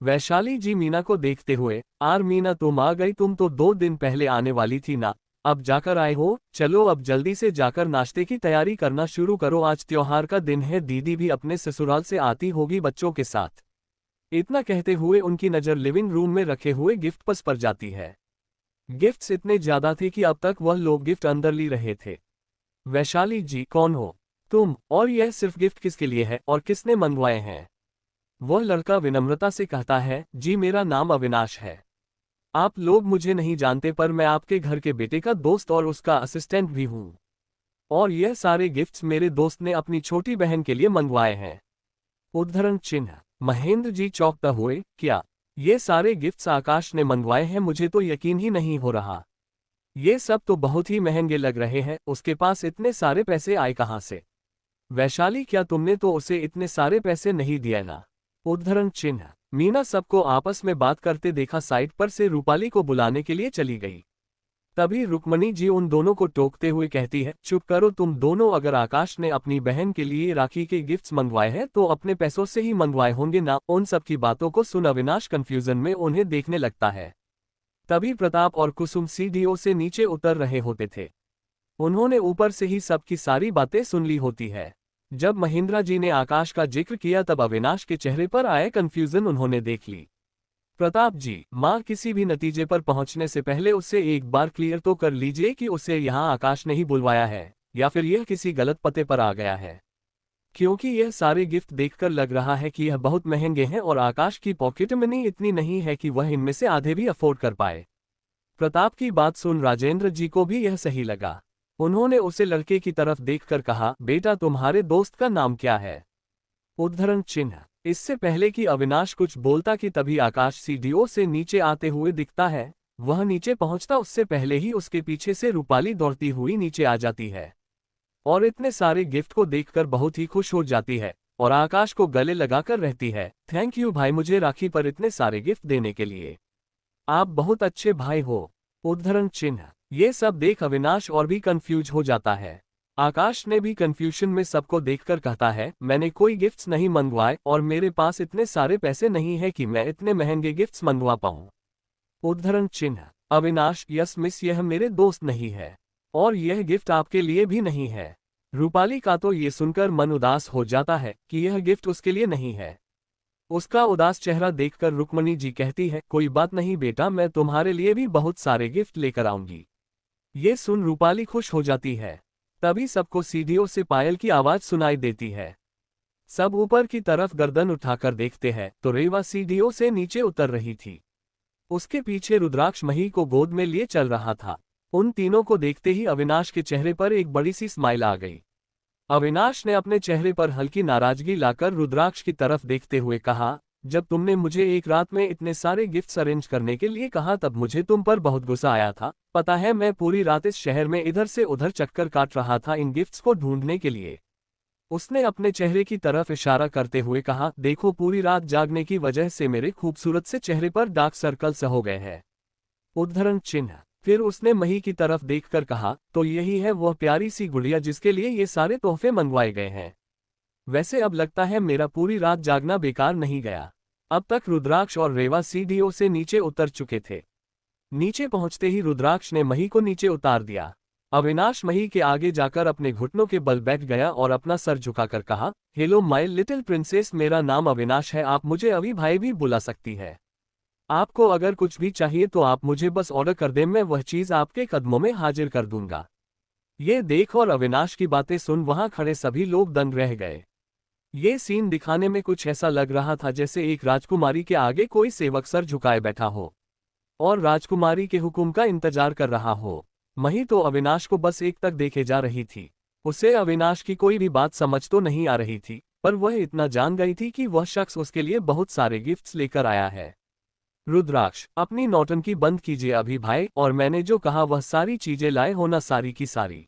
वैशाली जी मीना को देखते हुए, आर मीना तुम आ गई, तुम तो 2 दिन पहले आने वाली थी ना, अब जाकर आए हो? चलो अब जल्दी से जाकर नाश्ते की तैयारी करना शुरू करो, आज त्योहार का दिन है, दीदी भी अपने ससुराल से आती होगी बच्चों के साथ। इतना कहते हुए उनकी नज़र लिविंग रूम में रखे हुए गिफ्ट पर जाती है। गिफ्ट्स इतने ज्यादा थे कि अब तक वह लोग गिफ्ट अंदर ली रहे थे। वैशाली जी कौन हो तुम, और यह सिर्फ गिफ्ट किसके लिए है और किसने मंगवाए हैं? वह लड़का विनम्रता से कहता है, जी मेरा नाम अविनाश है। आप लोग मुझे नहीं जानते पर मैं आपके घर के बेटे का दोस्त और उसका असिस्टेंट भी हूँ। और यह सारे गिफ्ट्स मेरे दोस्त ने अपनी छोटी बहन के लिए मंगवाए हैं। उद्धरण चिन्ह। महेंद्र जी चौंकता हुए, क्या ये सारे गिफ्ट्स आकाश ने मंगवाए हैं? मुझे तो यकीन ही नहीं हो रहा। ये सब तो बहुत ही महंगे लग रहे हैं, उसके पास इतने सारे पैसे आए कहाँ से? वैशाली क्या तुमने तो उसे इतने सारे पैसे नहीं दिए ना? उद्धरण चिन्ह। मीना सबको आपस में बात करते देखा साइड पर से रूपाली को बुलाने के लिए चली गई। तभी रुक्मणी जी उन दोनों को टोकते हुए कहती है, चुप करो तुम दोनों, अगर आकाश ने अपनी बहन के लिए राखी के गिफ्ट्स मंगवाए हैं तो अपने पैसों से ही मंगवाए होंगे ना? उन सब की बातों को सुन अविनाश कंफ्यूजन में उन्हें देखने लगता है। तभी प्रताप और कुसुम सीढ़ियों से नीचे उतर रहे होते थे। उन्होंने ऊपर से ही सबकी सारी बातें सुन ली होती है। जब महेंद्र जी ने आकाश का जिक्र किया तब अविनाश के चेहरे पर आए कंफ्यूजन उन्होंने देख ली। प्रताप जी, माँ किसी भी नतीजे पर पहुंचने से पहले उससे एक बार क्लियर तो कर लीजिए कि उसे यहाँ आकाश ने ही बुलवाया है या फिर यह किसी गलत पते पर आ गया है, क्योंकि यह सारे गिफ्ट देखकर लग रहा है कि यह बहुत महंगे हैं और आकाश की पॉकेट मनी इतनी नहीं है कि वह इनमें से आधे भी अफोर्ड कर पाए। प्रताप की बात सुन राजेंद्र जी को भी यह सही लगा। उन्होंने उसे लड़के की तरफ देखकर कहा, बेटा तुम्हारे दोस्त का नाम क्या है? उद्धरण चिन्ह। इससे पहले कि अविनाश कुछ बोलता कि तभी आकाश सीढ़ियों से नीचे आते हुए दिखता है। वह नीचे पहुंचता उससे पहले ही उसके पीछे से रूपाली दौड़ती हुई नीचे आ जाती है और इतने सारे गिफ्ट को देखकर बहुत ही खुश हो जाती है और आकाश को गले लगाकर रहती है, थैंक यू भाई मुझे राखी पर इतने सारे गिफ्ट देने के लिए, आप बहुत अच्छे भाई हो। उद्धरण चिन्ह। ये सब देख अविनाश और भी कंफ्यूज हो जाता है। आकाश ने भी कंफ्यूजन में सबको देखकर कहता है, मैंने कोई गिफ्ट्स नहीं मंगवाए और मेरे पास इतने सारे पैसे नहीं है कि मैं इतने महंगे गिफ्ट्स मंगवा पाऊं। उद्धरण चिन्ह। अविनाश, यस मिस, यह मेरे दोस्त नहीं है और यह गिफ्ट आपके लिए भी नहीं है। रूपाली का तो ये सुनकर मन उदास हो जाता है कि यह गिफ्ट उसके लिए नहीं है। उसका उदास चेहरा देखकर रुक्मणी जी कहती है, कोई बात नहीं बेटा, मैं तुम्हारे लिए भी बहुत सारे गिफ्ट लेकर आऊंगी। ये सुन रूपाली खुश हो जाती है। तभी सबको सीढ़ियों से पायल की आवाज सुनाई देती है। सब ऊपर की तरफ गर्दन उठाकर देखते हैं तो रेवा सीढ़ियों से नीचे उतर रही थी। उसके पीछे रुद्राक्ष मही को गोद में लिए चल रहा था। उन तीनों को देखते ही अविनाश के चेहरे पर एक बड़ी सी स्माइल आ गई। अविनाश ने अपने चेहरे पर हल्की नाराजगी लाकर रुद्राक्ष की तरफ देखते हुए कहा, जब तुमने मुझे एक रात में इतने सारे गिफ्ट्स अरेंज करने के लिए कहा तब मुझे तुम पर बहुत गुस्सा आया था। पता है मैं पूरी रात इस शहर में इधर से उधर चक्कर काट रहा था इन गिफ्ट्स को ढूंढने के लिए। उसने अपने चेहरे की तरफ इशारा करते हुए कहा, देखो पूरी रात जागने की वजह से मेरे खूबसूरत से चेहरे पर डार्क सर्कल्स हो गए हैं। उद्धरण चिन्ह। फिर उसने मही की तरफ देखकर कहा, तो यही है वह प्यारी सी गुड़िया जिसके लिए ये सारे तोहफे मंगवाए गए हैं। वैसे अब लगता है मेरा पूरी रात जागना बेकार नहीं गया। अब तक रुद्राक्ष और रेवा सीढ़ियों से नीचे उतर चुके थे। नीचे पहुंचते ही रुद्राक्ष ने मही को नीचे उतार दिया। अविनाश मही के आगे जाकर अपने घुटनों के बल बैठ गया और अपना सर झुकाकर कहा, हेलो माय लिटिल प्रिंसेस, मेरा नाम अविनाश है, आप मुझे अभी भाई भी बुला सकती है। आपको अगर कुछ भी चाहिए तो आप मुझे बस ऑर्डर कर दें, मैं वह चीज आपके कदमों में हाजिर कर दूंगा। ये देख और अविनाश की बातें सुन वहां खड़े सभी लोग दंग रह गए। ये सीन दिखाने में कुछ ऐसा लग रहा था जैसे एक राजकुमारी के आगे कोई सेवक सर झुकाए बैठा हो और राजकुमारी के हुक्म का इंतजार कर रहा हो। मही तो अविनाश को बस एक तक देखे जा रही थी। उसे अविनाश की कोई भी बात समझ तो नहीं आ रही थी, पर वह इतना जान गई थी कि वह शख्स उसके लिए बहुत सारे गिफ्ट्स लेकर आया है। रुद्राक्ष, अपनी नौटंकी बंद कीजिए अभी भाई, और मैंने जो कहा वह सारी चीजें लाए हो ना, सारी की सारी।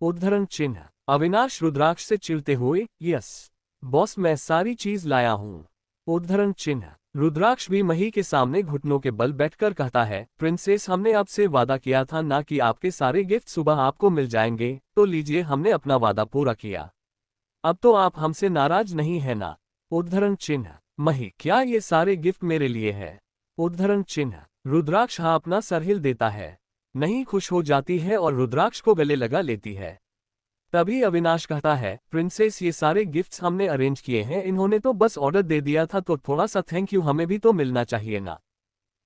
उद्धरण चिन्ह। अविनाश रुद्राक्ष से चिढ़ते हुए, यस बॉस, मैं सारी चीज लाया हूँ। उद्धरण चिन्ह। रुद्राक्ष भी मही के सामने घुटनों के बल बैठकर कहता है, प्रिंसेस हमने आपसे वादा किया था ना कि आपके सारे गिफ्ट सुबह आपको मिल जाएंगे, तो लीजिए हमने अपना वादा पूरा किया। अब तो आप हमसे नाराज नहीं है ना। उद्धरण चिन्ह। मही, क्या ये सारे गिफ्ट मेरे लिए है? उद्धरण चिन्ह। रुद्राक्ष हाँ अपना सर हिल देता है। नहीं खुश हो जाती है और रुद्राक्ष को गले लगा लेती है। तभी अविनाश कहता है, प्रिंसेस ये सारे गिफ्ट्स हमने अरेंज किए हैं, इन्होंने तो बस ऑर्डर दे दिया था, तो थोड़ा सा थैंक यू हमें भी तो मिलना चाहिए ना।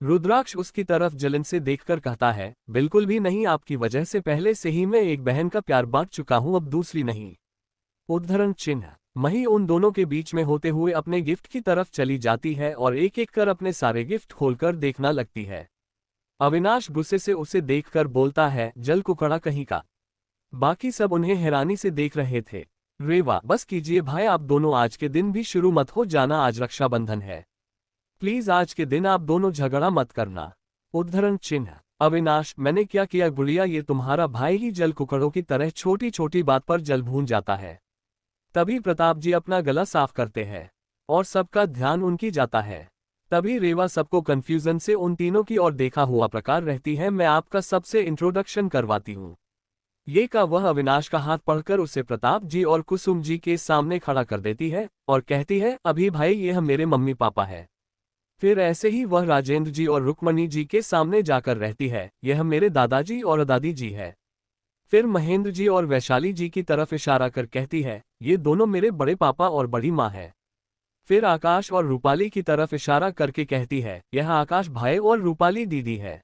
रुद्राक्ष उसकी तरफ जलन से देखकर कहता है, बिल्कुल भी नहीं, आपकी वजह से पहले से ही मैं एक बहन का प्यार बांट चुका हूं, अब दूसरी नहीं। उद्धरण चिन्ह। मही उन दोनों के बीच में होते हुए अपने गिफ्ट की तरफ चली जाती है और एक एक कर अपने सारे गिफ्ट खोलकर देखना लगती है। अविनाश गुस्से से उसे देखकर बोलता है, जल कुकड़ा कहीं का। बाकी सब उन्हें हैरानी से देख रहे थे। रेवा, बस कीजिए भाई, आप दोनों आज के दिन भी शुरू मत हो जाना, आज रक्षाबंधन है। प्लीज आज के दिन आप दोनों झगड़ा मत करना। उद्धरण चिन्ह। अविनाश, मैंने क्या किया गुड़िया, ये तुम्हारा भाई ही जल कुकड़ों की तरह छोटी छोटी बात पर जल भून जाता है। तभी प्रताप जी अपना गला साफ करते हैं और सबका ध्यान उनकी जाता है। तभी रेवा सबको कंफ्यूजन से उन तीनों की ओर देखा हुआ प्रकार रहती है, मैं आपका सबसे इंट्रोडक्शन करवाती हूँ। ये का वह अविनाश का हाथ पकड़कर उसे प्रताप जी और कुसुम जी के सामने खड़ा कर देती है और कहती है, अभी भाई यह मेरे मम्मी पापा है। फिर ऐसे ही वह राजेंद्र जी और रुक्मणी जी के सामने जाकर रहती है, यह मेरे दादाजी और दादी जी है। फिर महेंद्र जी और वैशाली जी की तरफ इशारा कर कहती है, ये दोनों मेरे बड़े पापा और बड़ी माँ है। फिर आकाश और रूपाली की तरफ इशारा करके कहती है, यह आकाश भाई और रूपाली दीदी है।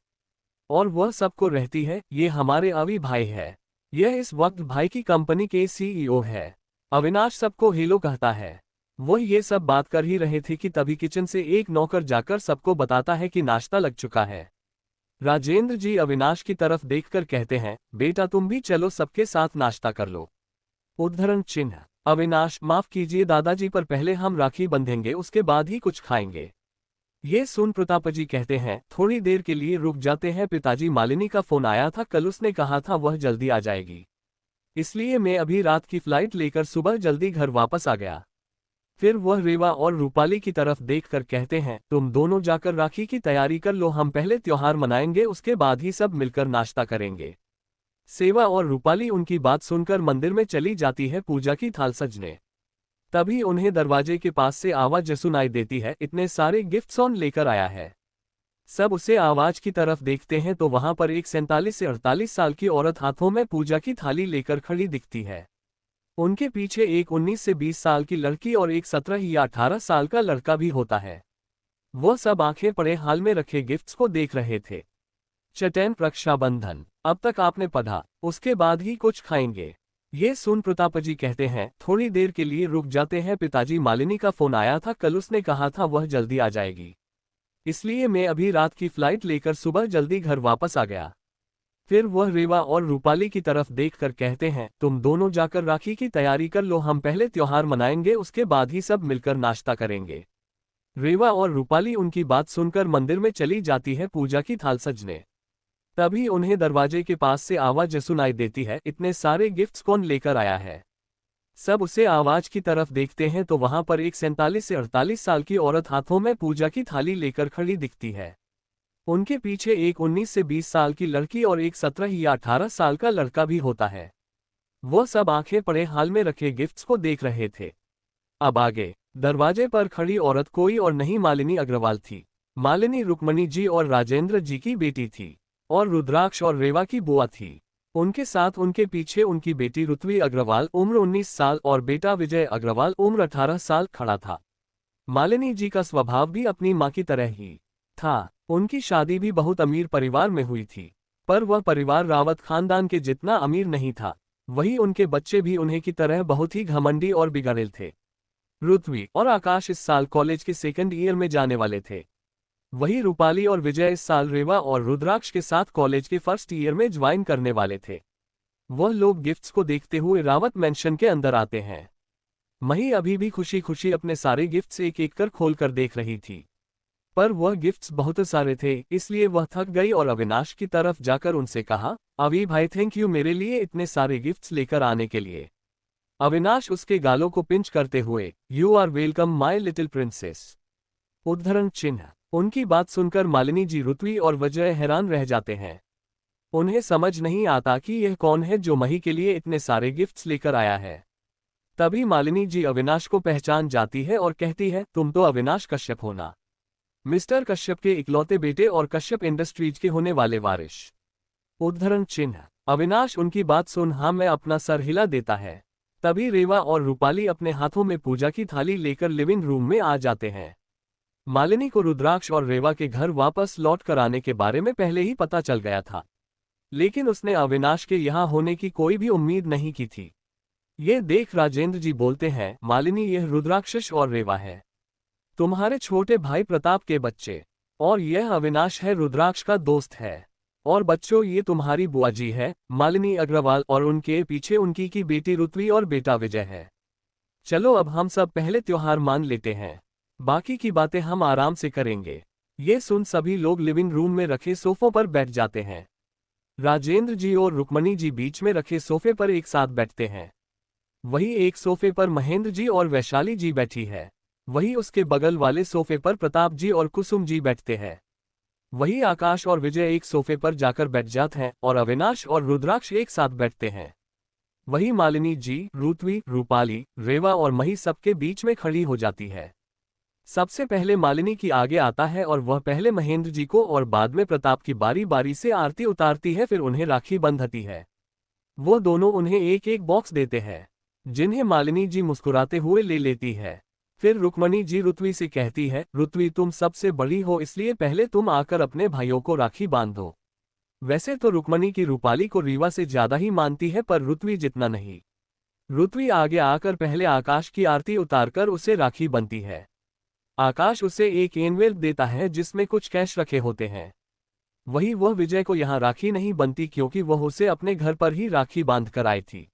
और वह सबको रहती है, ये हमारे अवी भाई है, यह इस वक्त भाई की कंपनी के सीईओ है। अविनाश सबको हेलो कहता है। वह ये सब बात कर ही रहे थे कि तभी किचन से एक नौकर जाकर सबको बताता है कि नाश्ता लग चुका है। राजेंद्र जी अविनाश की तरफ देखकर कहते हैं, बेटा तुम भी चलो, सबके साथ नाश्ता कर लो। उद्धरण चिन्ह। अविनाश, माफ कीजिए दादाजी, पर पहले हम राखी बंधेंगे, उसके बाद ही कुछ खाएंगे। ये सुन प्रताप जी कहते हैं, थोड़ी देर के लिए रुक जाते हैं, पिताजी मालिनी का फोन आया था कल, उसने कहा था वह जल्दी आ जाएगी, इसलिए मैं अभी रात की फ्लाइट लेकर सुबह जल्दी घर वापस आ गया। फिर वह रेवा और रूपाली की तरफ देखकर कहते हैं, तुम दोनों जाकर राखी की तैयारी कर लो, हम पहले त्योहार मनाएंगे, उसके बाद ही सब मिलकर नाश्ता करेंगे। सेवा और रूपाली उनकी बात सुनकर मंदिर में चली जाती है पूजा की थाल सजने। तभी उन्हें दरवाजे के पास से आवाज सुनाई देती है, इतने सारे गिफ्ट्स कौन लेकर आया है। सब उसे आवाज की तरफ देखते हैं तो वहां पर एक 47 से 48 साल की औरत हाथों में पूजा की थाली लेकर खड़ी दिखती है। उनके पीछे एक 19 से 20 साल की लड़की और एक 17 या 18 साल का लड़का भी होता है। वो सब आंखें पड़े हाल में रखे गिफ्ट्स को देख रहे थे। चटैन रक्षाबंधन, अब तक आपने पढ़ा, उसके बाद ही कुछ खाएंगे। ये सुन प्रतापजी कहते हैं, थोड़ी देर के लिए रुक जाते हैं पिताजी, मालिनी का फोन आया था कल, उसने कहा था वह जल्दी आ जाएगी, इसलिए मैं अभी रात की फ्लाइट लेकर सुबह जल्दी घर वापस आ गया। फिर वह रेवा और रूपाली की तरफ देखकर कहते हैं, तुम दोनों जाकर राखी की तैयारी कर लो, हम पहले त्योहार मनाएंगे उसके बाद ही सब मिलकर नाश्ता करेंगे। रेवा और रूपाली उनकी बात सुनकर मंदिर में चली जाती है पूजा की थाल सजने। तभी उन्हें दरवाजे के पास से आवाज सुनाई देती है, इतने सारे गिफ्ट्स कौन लेकर आया है। सब उसे आवाज की तरफ देखते हैं तो वहां पर एक 47 से 48 साल की औरत हाथों में पूजा की थाली लेकर खड़ी दिखती है। उनके पीछे एक 19 से 20 साल की लड़की और एक 17 या 18 साल का लड़का भी होता है। वो सब आंखें पड़े हाल में रखे गिफ्ट्स को देख रहे थे। अब आगे दरवाजे पर खड़ी औरत कोई और नहीं मालिनी अग्रवाल थी। मालिनी रुक्मणी जी और राजेंद्र जी की बेटी थी और रुद्राक्ष और रेवा की बुआ थी। उनके साथ उनके पीछे उनकी बेटी ऋत्वी अग्रवाल उम्र 19 साल और बेटा विजय अग्रवाल उम्र 18 साल खड़ा था। मालिनी जी का स्वभाव भी अपनी मां की तरह ही था। उनकी शादी भी बहुत अमीर परिवार में हुई थी, पर वह परिवार रावत खानदान के जितना अमीर नहीं था। वही उनके बच्चे भी उन्हें की तरह बहुत ही घमंडी और बिगड़ेल थे। ऋत्वी और आकाश इस साल कॉलेज के सेकंड ईयर में जाने वाले थे। वही रूपाली और विजय इस साल रेवा और रुद्राक्ष के साथ कॉलेज के फर्स्ट ईयर में ज्वाइन करने वाले थे। वह लोग गिफ्ट्स को देखते हुए रावत मेंशन के अंदर आते हैं। मही अभी भी खुशी खुशी अपने सारे गिफ्ट्स एक एक कर खोल कर देख रही थी, पर वह गिफ्ट्स बहुत सारे थे इसलिए वह थक गई और अविनाश की तरफ जाकर उनसे कहा, अभी भाई थैंक यू मेरे लिए इतने सारे गिफ्ट्स लेकर आने के लिए। अविनाश उसके गालों को पिंच करते हुए, you are welcome my little princess. उद्धरण चिन्ह। उनकी बात सुनकर मालिनी जी, ऋत्वी और विजय हैरान रह जाते हैं। उन्हें समझ नहीं आता कि यह कौन है जो मही के लिए इतने सारे गिफ्ट्स लेकर आया है। तभी मालिनी जी अविनाश को पहचान जाती है और कहती है, तुम तो अविनाश कश्यप हो ना, मिस्टर कश्यप के इकलौते बेटे और कश्यप इंडस्ट्रीज के होने वाले वारिस। उद्धरण चिन्ह। अविनाश उनकी बात सुन हाँ मैं अपना सर हिला देता है। तभी रेवा और रूपाली अपने हाथों में पूजा की थाली लेकर लिविंग रूम में आ जाते हैं। मालिनी को रुद्राक्ष और रेवा के घर वापस लौट कर आने के बारे में पहले ही पता चल गया था, लेकिन उसने अविनाश के यहाँ होने की कोई भी उम्मीद नहीं की थी। ये देख राजेंद्र जी बोलते हैं, मालिनी यह रुद्राक्षस और रेवा है, तुम्हारे छोटे भाई प्रताप के बच्चे, और यह अविनाश है रुद्राक्ष का दोस्त है। और बच्चों ये तुम्हारी बुआ जी है मालिनी अग्रवाल और उनके पीछे उनकी की बेटी ऋत्वी और बेटा विजय है। चलो अब हम सब पहले त्योहार मान लेते हैं, बाकी की बातें हम आराम से करेंगे। ये सुन सभी लोग लिविंग रूम में रखे सोफों पर बैठ जाते हैं। राजेंद्र जी और रुक्मणी जी बीच में रखे सोफे पर एक साथ बैठते हैं। वही एक सोफे पर महेंद्र जी और वैशाली जी बैठी है। वही उसके बगल वाले सोफे पर प्रताप जी और कुसुम जी बैठते हैं। वही आकाश और विजय एक सोफे पर जाकर बैठ जाते हैं और अविनाश और रुद्राक्ष एक साथ बैठते हैं। वही मालिनी जी, ऋत्वी, रूपाली, रेवा और मही सबके बीच में खड़ी हो जाती है। सबसे पहले मालिनी की आगे आता है और वह पहले महेंद्र जी को और बाद में प्रताप की बारी बारी से आरती उतारती है, फिर उन्हें राखी बंधती है। वो दोनों उन्हें एक एक बॉक्स देते हैं, जिन्हें मालिनी जी मुस्कुराते हुए ले लेती है। फिर रुक्मणी जी ऋत्वी से कहती है, ऋत्वी तुम सबसे बड़ी हो इसलिए पहले तुम आकर अपने भाइयों को राखी बांध दो। वैसे तो रुक्मणी की रूपाली को रीवा से ज्यादा ही मानती है, पर ऋत्वी जितना नहीं। ऋत्वी आगे आकर पहले आकाश की आरती उतारकर उसे राखी बनती है। आकाश उसे एक एनवेल्प देता है जिसमें कुछ कैश रखे होते हैं। वही वह विजय को यहाँ राखी नहीं बनती क्योंकि वह उसे अपने घर पर ही राखी बांध कर आई थी।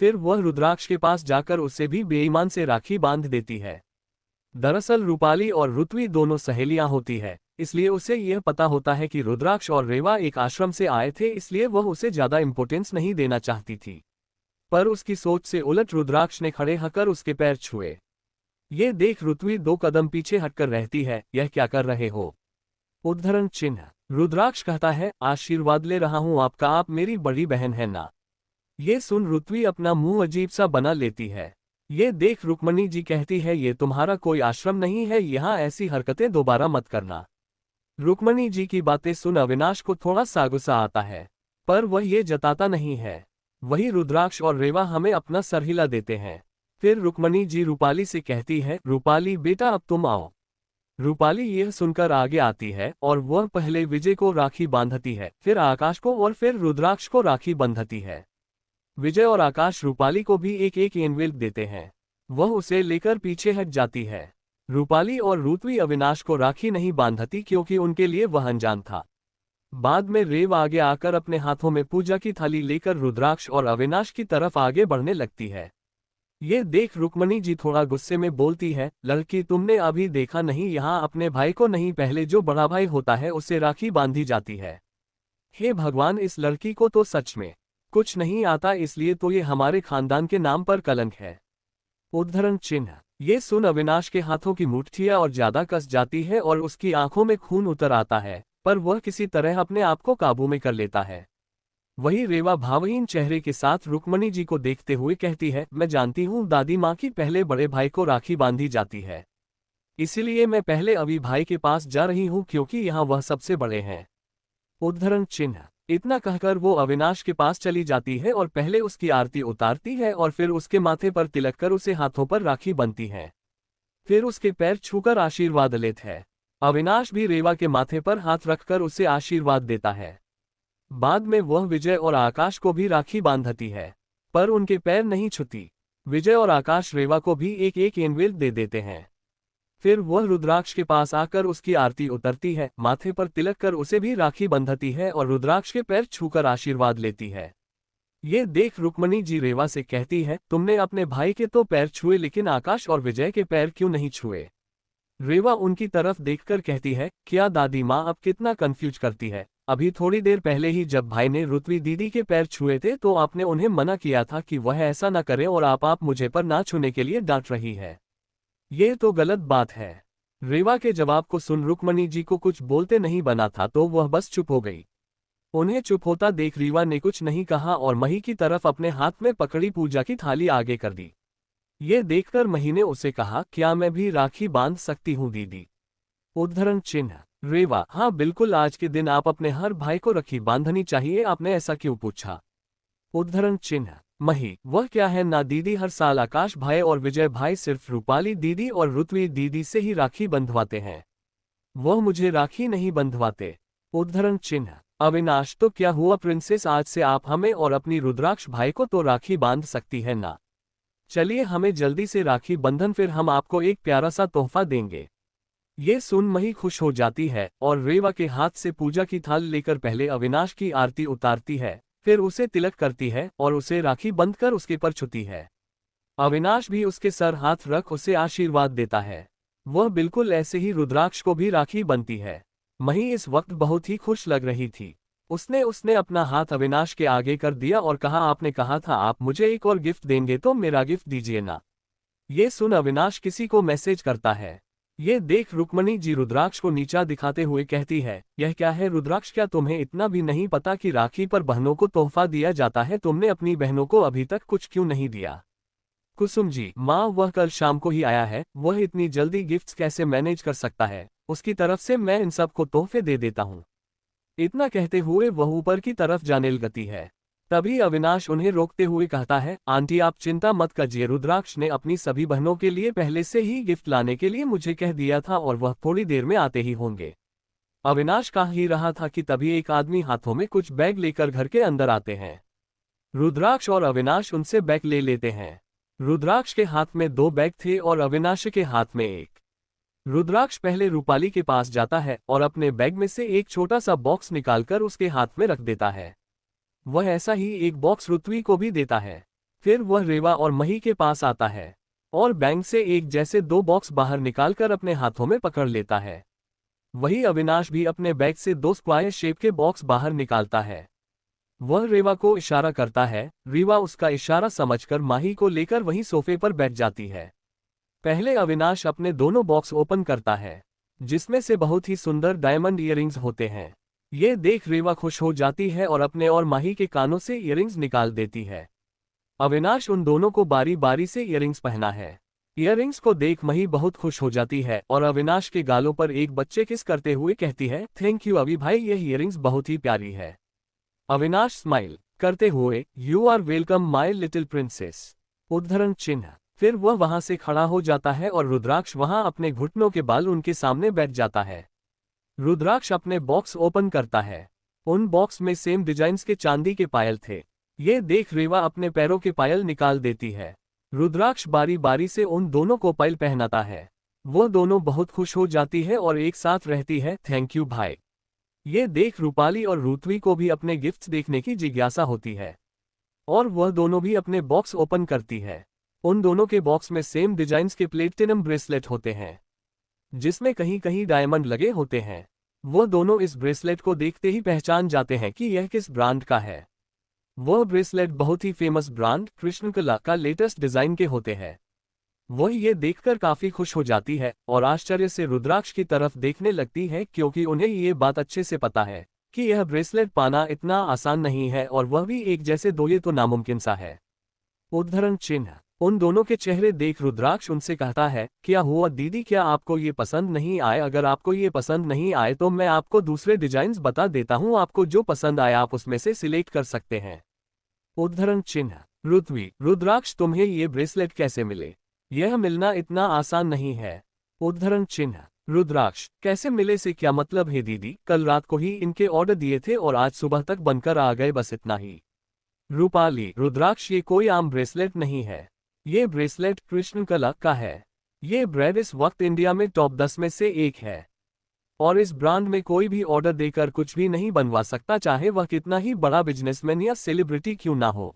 फिर वह रुद्राक्ष के पास जाकर उसे भी बेईमान से राखी बांध देती है। दरअसल रूपाली और ऋत्वी दोनों सहेलियां होती है, इसलिए उसे यह पता होता है कि रुद्राक्ष और रेवा एक आश्रम से आए थे, इसलिए वह उसे ज्यादा इंपॉर्टेंस नहीं देना चाहती थी। पर उसकी सोच से उलट रुद्राक्ष ने खड़े होकर उसके पैर छुए। ये देख ऋत्वी 2 कदम पीछे हटकर रहती है, यह क्या कर रहे हो। उद्धरण चिन्ह। रुद्राक्ष कहता है, आशीर्वाद ले रहा हूं आपका, आप मेरी बड़ी बहन है ना। ये सुन ऋत्वी अपना मुंह अजीब सा बना लेती है। ये देख रुक्मणी जी कहती है, ये तुम्हारा कोई आश्रम नहीं है, यहाँ ऐसी हरकतें दोबारा मत करना। रुक्मणी जी की बातें सुन अविनाश को थोड़ा सा गुस्सा आता है, पर वह ये जताता नहीं है। वही रुद्राक्ष और रेवा हमें अपना सर हिला देते हैं। फिर रुक्मणी जी रूपाली से कहती है, रूपाली बेटा अब तुम आओ। रूपाली यह सुनकर आगे आती है और वह पहले विजय को राखी बांधती है, फिर आकाश को और फिर रुद्राक्ष को राखी बंधती है। विजय और आकाश रूपाली को भी एक एक एनवेल्प देते हैं। वह उसे लेकर पीछे हट जाती है। रूपाली और रुतवी अविनाश को राखी नहीं बांधती क्योंकि उनके लिए वह अनजान था। बाद में रेव आगे आकर अपने हाथों में पूजा की थाली लेकर रुद्राक्ष और अविनाश की तरफ आगे बढ़ने लगती है। ये देख रुक्मणी जी थोड़ा गुस्से में बोलती है, लड़की तुमने अभी देखा नहीं, यहाँ अपने भाई को नहीं, पहले जो बड़ा भाई होता है उससे राखी बांधी जाती है। हे भगवान, इस लड़की को तो सच में कुछ नहीं आता, इसलिए तो ये हमारे खानदान के नाम पर कलंक है। उद्धरण चिन्ह। ये सुन अविनाश के हाथों की मुट्ठियां और ज्यादा कस जाती है और उसकी आंखों में खून उतर आता है, पर वह किसी तरह अपने आप को काबू में कर लेता है। वही रेवा भावहीन चेहरे के साथ रुक्मणी जी को देखते हुए कहती है, मैं जानती हूँ दादी माँ की पहले बड़े भाई को राखी बांधी जाती है, इसीलिए मैं पहले अभी भाई के पास जा रही हूँ क्योंकि यहाँ वह सबसे बड़े हैं। उद्धरण चिन्ह। इतना कहकर वो अविनाश के पास चली जाती है और पहले उसकी आरती उतारती है और फिर उसके माथे पर तिलक कर उसे हाथों पर राखी बंधती है। फिर उसके पैर छूकर आशीर्वाद लेते है। अविनाश भी रेवा के माथे पर हाथ रखकर उसे आशीर्वाद देता है। बाद में वह विजय और आकाश को भी राखी बांधती है, पर उनके पैर नहीं छूती। विजय और आकाश रेवा को भी एक एक एनवेल्प दे देते हैं। फिर वह रुद्राक्ष के पास आकर उसकी आरती उतरती है, माथे पर तिलक कर उसे भी राखी बंधती है और रुद्राक्ष के पैर छूकर आशीर्वाद लेती है। ये देख रुक्मणी जी रेवा से कहती है, तुमने अपने भाई के तो पैर छुए लेकिन आकाश और विजय के पैर क्यों नहीं छुए? रेवा उनकी तरफ देखकर कहती है, क्या दादी माँ अब कितना कंफ्यूज करती है। अभी थोड़ी देर पहले ही जब भाई ने रुतवी दीदी के पैर छुए थे तो आपने उन्हें मना किया था कि वह ऐसा न करे और आप मुझे पर ना छूने के लिए डांट रही है। ये तो गलत बात है। रेवा के जवाब को सुन रुक्मणी जी को कुछ बोलते नहीं बना था तो वह बस चुप हो गई। उन्हें चुप होता देख रीवा ने कुछ नहीं कहा और मही की तरफ अपने हाथ में पकड़ी पूजा की थाली आगे कर दी। ये देखकर मही ने उसे कहा, क्या मैं भी राखी बांध सकती हूँ दीदी? उद्धरण चिन्ह। रेवा, हाँ बिल्कुल, आज के दिन आप अपने हर भाई को राखी बांधनी चाहिए, आपने ऐसा क्यों पूछा? उद्धरण चिन्ह। मही, वह क्या है ना दीदी, हर साल आकाश भाई और विजय भाई सिर्फ रूपाली दीदी और रुतवी दीदी से ही राखी बंधवाते हैं, वह मुझे राखी नहीं बंधवाते। उद्धरण चिन्ह। अविनाश, तो क्या हुआ प्रिंसेस, आज से आप हमें और अपनी रुद्राक्ष भाई को तो राखी बांध सकती है ना? चलिए हमें जल्दी से राखी बंधन, फिर हम आपको एक प्यारा सा तोहफा देंगे। ये सुन मही खुश हो जाती है और रेवा के हाथ से पूजा की थाल लेकर पहले अविनाश की आरती उतारती है, फिर उसे तिलक करती है और उसे राखी बंधकर उसके पर छूती है। अविनाश भी उसके सर हाथ रख उसे आशीर्वाद देता है। वह बिल्कुल ऐसे ही रुद्राक्ष को भी राखी बंधती है। मही इस वक्त बहुत ही खुश लग रही थी। उसने अपना हाथ अविनाश के आगे कर दिया और कहा, आपने कहा था आप मुझे एक और गिफ्ट देंगे तो मेरा गिफ्ट दीजिए ना। ये सुन अविनाश किसी को मैसेज करता है। ये देख रुक्मणी जी रुद्राक्ष को नीचा दिखाते हुए कहती है, यह क्या है रुद्राक्ष, क्या तुम्हें इतना भी नहीं पता कि राखी पर बहनों को तोहफा दिया जाता है? तुमने अपनी बहनों को अभी तक कुछ क्यों नहीं दिया? कुसुम जी, माँ वह कल शाम को ही आया है, वह इतनी जल्दी गिफ्ट्स कैसे मैनेज कर सकता है? उसकी तरफ से मैं इन सबको तोहफे दे देता हूँ। इतना कहते हुए वह ऊपर की तरफ जाने लगती है। तभी अविनाश उन्हें रोकते हुए कहता है, आंटी आप चिंता मत कीजिए, रुद्राक्ष ने अपनी सभी बहनों के लिए पहले से ही गिफ्ट लाने के लिए मुझे कह दिया था और वह थोड़ी देर में आते ही होंगे। अविनाश कह ही रहा था कि तभी एक आदमी हाथों में कुछ बैग लेकर घर के अंदर आते हैं। रुद्राक्ष और अविनाश उनसे बैग ले लेते हैं। रुद्राक्ष के हाथ में 2 बैग थे और अविनाश के हाथ में एक। रुद्राक्ष पहले रूपाली के पास जाता है और अपने बैग में से एक छोटा सा बॉक्स निकालकर उसके हाथ में रख देता है। वह ऐसा ही एक बॉक्स रुतवी को भी देता है। फिर वह रेवा और मही के पास आता है और बैंक से एक जैसे 2 बॉक्स बाहर निकालकर अपने हाथों में पकड़ लेता है। वही अविनाश भी अपने बैग से 2 स्क्वायर शेप के बॉक्स बाहर निकालता है। वह रेवा को इशारा करता है। रेवा उसका इशारा समझकर माही को लेकर वहीं सोफे पर बैठ जाती है। पहले अविनाश अपने दोनों बॉक्स ओपन करता है, जिसमें से बहुत ही सुंदर डायमंड ईयरिंग्स होते हैं। ये देख रेवा खुश हो जाती है और अपने और माही के कानों से ईयरिंग्स निकाल देती है। अविनाश उन दोनों को बारी बारी से ईयरिंग्स पहना है। ईयरिंग्स को देख मही बहुत खुश हो जाती है और अविनाश के गालों पर एक बच्चे किस करते हुए कहती है, थैंक यू अभी भाई, यह ईयरिंग्स बहुत ही प्यारी है। अविनाश स्माइल करते हुए, you are welcome my little princess. उद्धरण चिन्ह। फिर वह वहां से खड़ा हो जाता है और रुद्राक्ष वहां अपने घुटनों के बाल उनके सामने बैठ जाता है। रुद्राक्ष अपने बॉक्स ओपन करता है। उन बॉक्स में सेम डिजाइन्स के चांदी के पायल थे। ये देख रेवा अपने पैरों के पायल निकाल देती है। रुद्राक्ष बारी बारी से उन दोनों को पायल पहनाता है। वो दोनों बहुत खुश हो जाती है और एक साथ रहती है। थैंक यू भाई। ये देख रूपाली और रुत्वी को भी अपने गिफ्ट्स देखने की जिज्ञासा होती है और वह दोनों भी अपने बॉक्स ओपन करती है। उन दोनों के बॉक्स में सेम डिजाइन्स के प्लेटिनम ब्रेसलेट होते हैं जिसमें कहीं कहीं डायमंड लगे होते हैं। वो दोनों इस ब्रेसलेट को देखते ही पहचान जाते हैं कि यह किस ब्रांड का है। वह ब्रेसलेट बहुत ही फेमस ब्रांड कृष्णकला का लेटेस्ट डिजाइन के होते हैं। वह ये देखकर काफी खुश हो जाती है और आश्चर्य से रुद्राक्ष की तरफ देखने लगती है क्योंकि उन्हें ये बात अच्छे से पता है कि यह ब्रेसलेट पाना इतना आसान नहीं है और वह भी एक जैसे दो, ये तो नामुमकिन सा है। उद्धरण चिन्ह। उन दोनों के चेहरे देख रुद्राक्ष उनसे कहता है, क्या हुआ दीदी, क्या आपको ये पसंद नहीं आए? अगर आपको ये पसंद नहीं आए तो मैं आपको दूसरे डिजाइन्स बता देता हूँ, आपको जो पसंद आया आप उसमें से सिलेक्ट कर सकते हैं। उद्धरण चिन्ह। रुत्वी। रुद्राक्ष तुम्हें ये ब्रेसलेट कैसे मिले? यह मिलना इतना आसान नहीं है। उद्धरण चिन्ह। रुद्राक्ष। कैसे मिले से क्या मतलब है दीदी, कल रात को ही इनके ऑर्डर दिए थे और आज सुबह तक बनकर आ गए, बस इतना ही। रूपाली। रुद्राक्ष ये कोई आम ब्रेसलेट नहीं है, ये ब्रेसलेट कृष्णकला का है। ये ब्रांड इस वक्त इंडिया में टॉप 10 में से एक है और इस ब्रांड में कोई भी ऑर्डर देकर कुछ भी नहीं बनवा सकता, चाहे वह कितना ही बड़ा बिजनेसमैन या सेलिब्रिटी क्यों ना हो।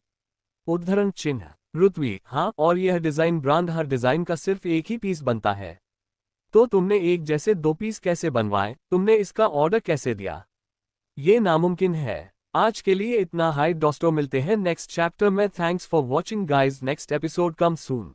उद्धरण चिन्ह। रुत्वी। हाँ, और यह डिजाइन ब्रांड हर डिजाइन का सिर्फ एक ही पीस बनता है, तो तुमने एक जैसे दो पीस कैसे बनवाए? तुमने इसका ऑर्डर कैसे दिया? ये नामुमकिन है। आज के लिए इतना। हाय दोस्तों, मिलते हैं नेक्स्ट चैप्टर में। Thanks for watching guys, next episode come soon.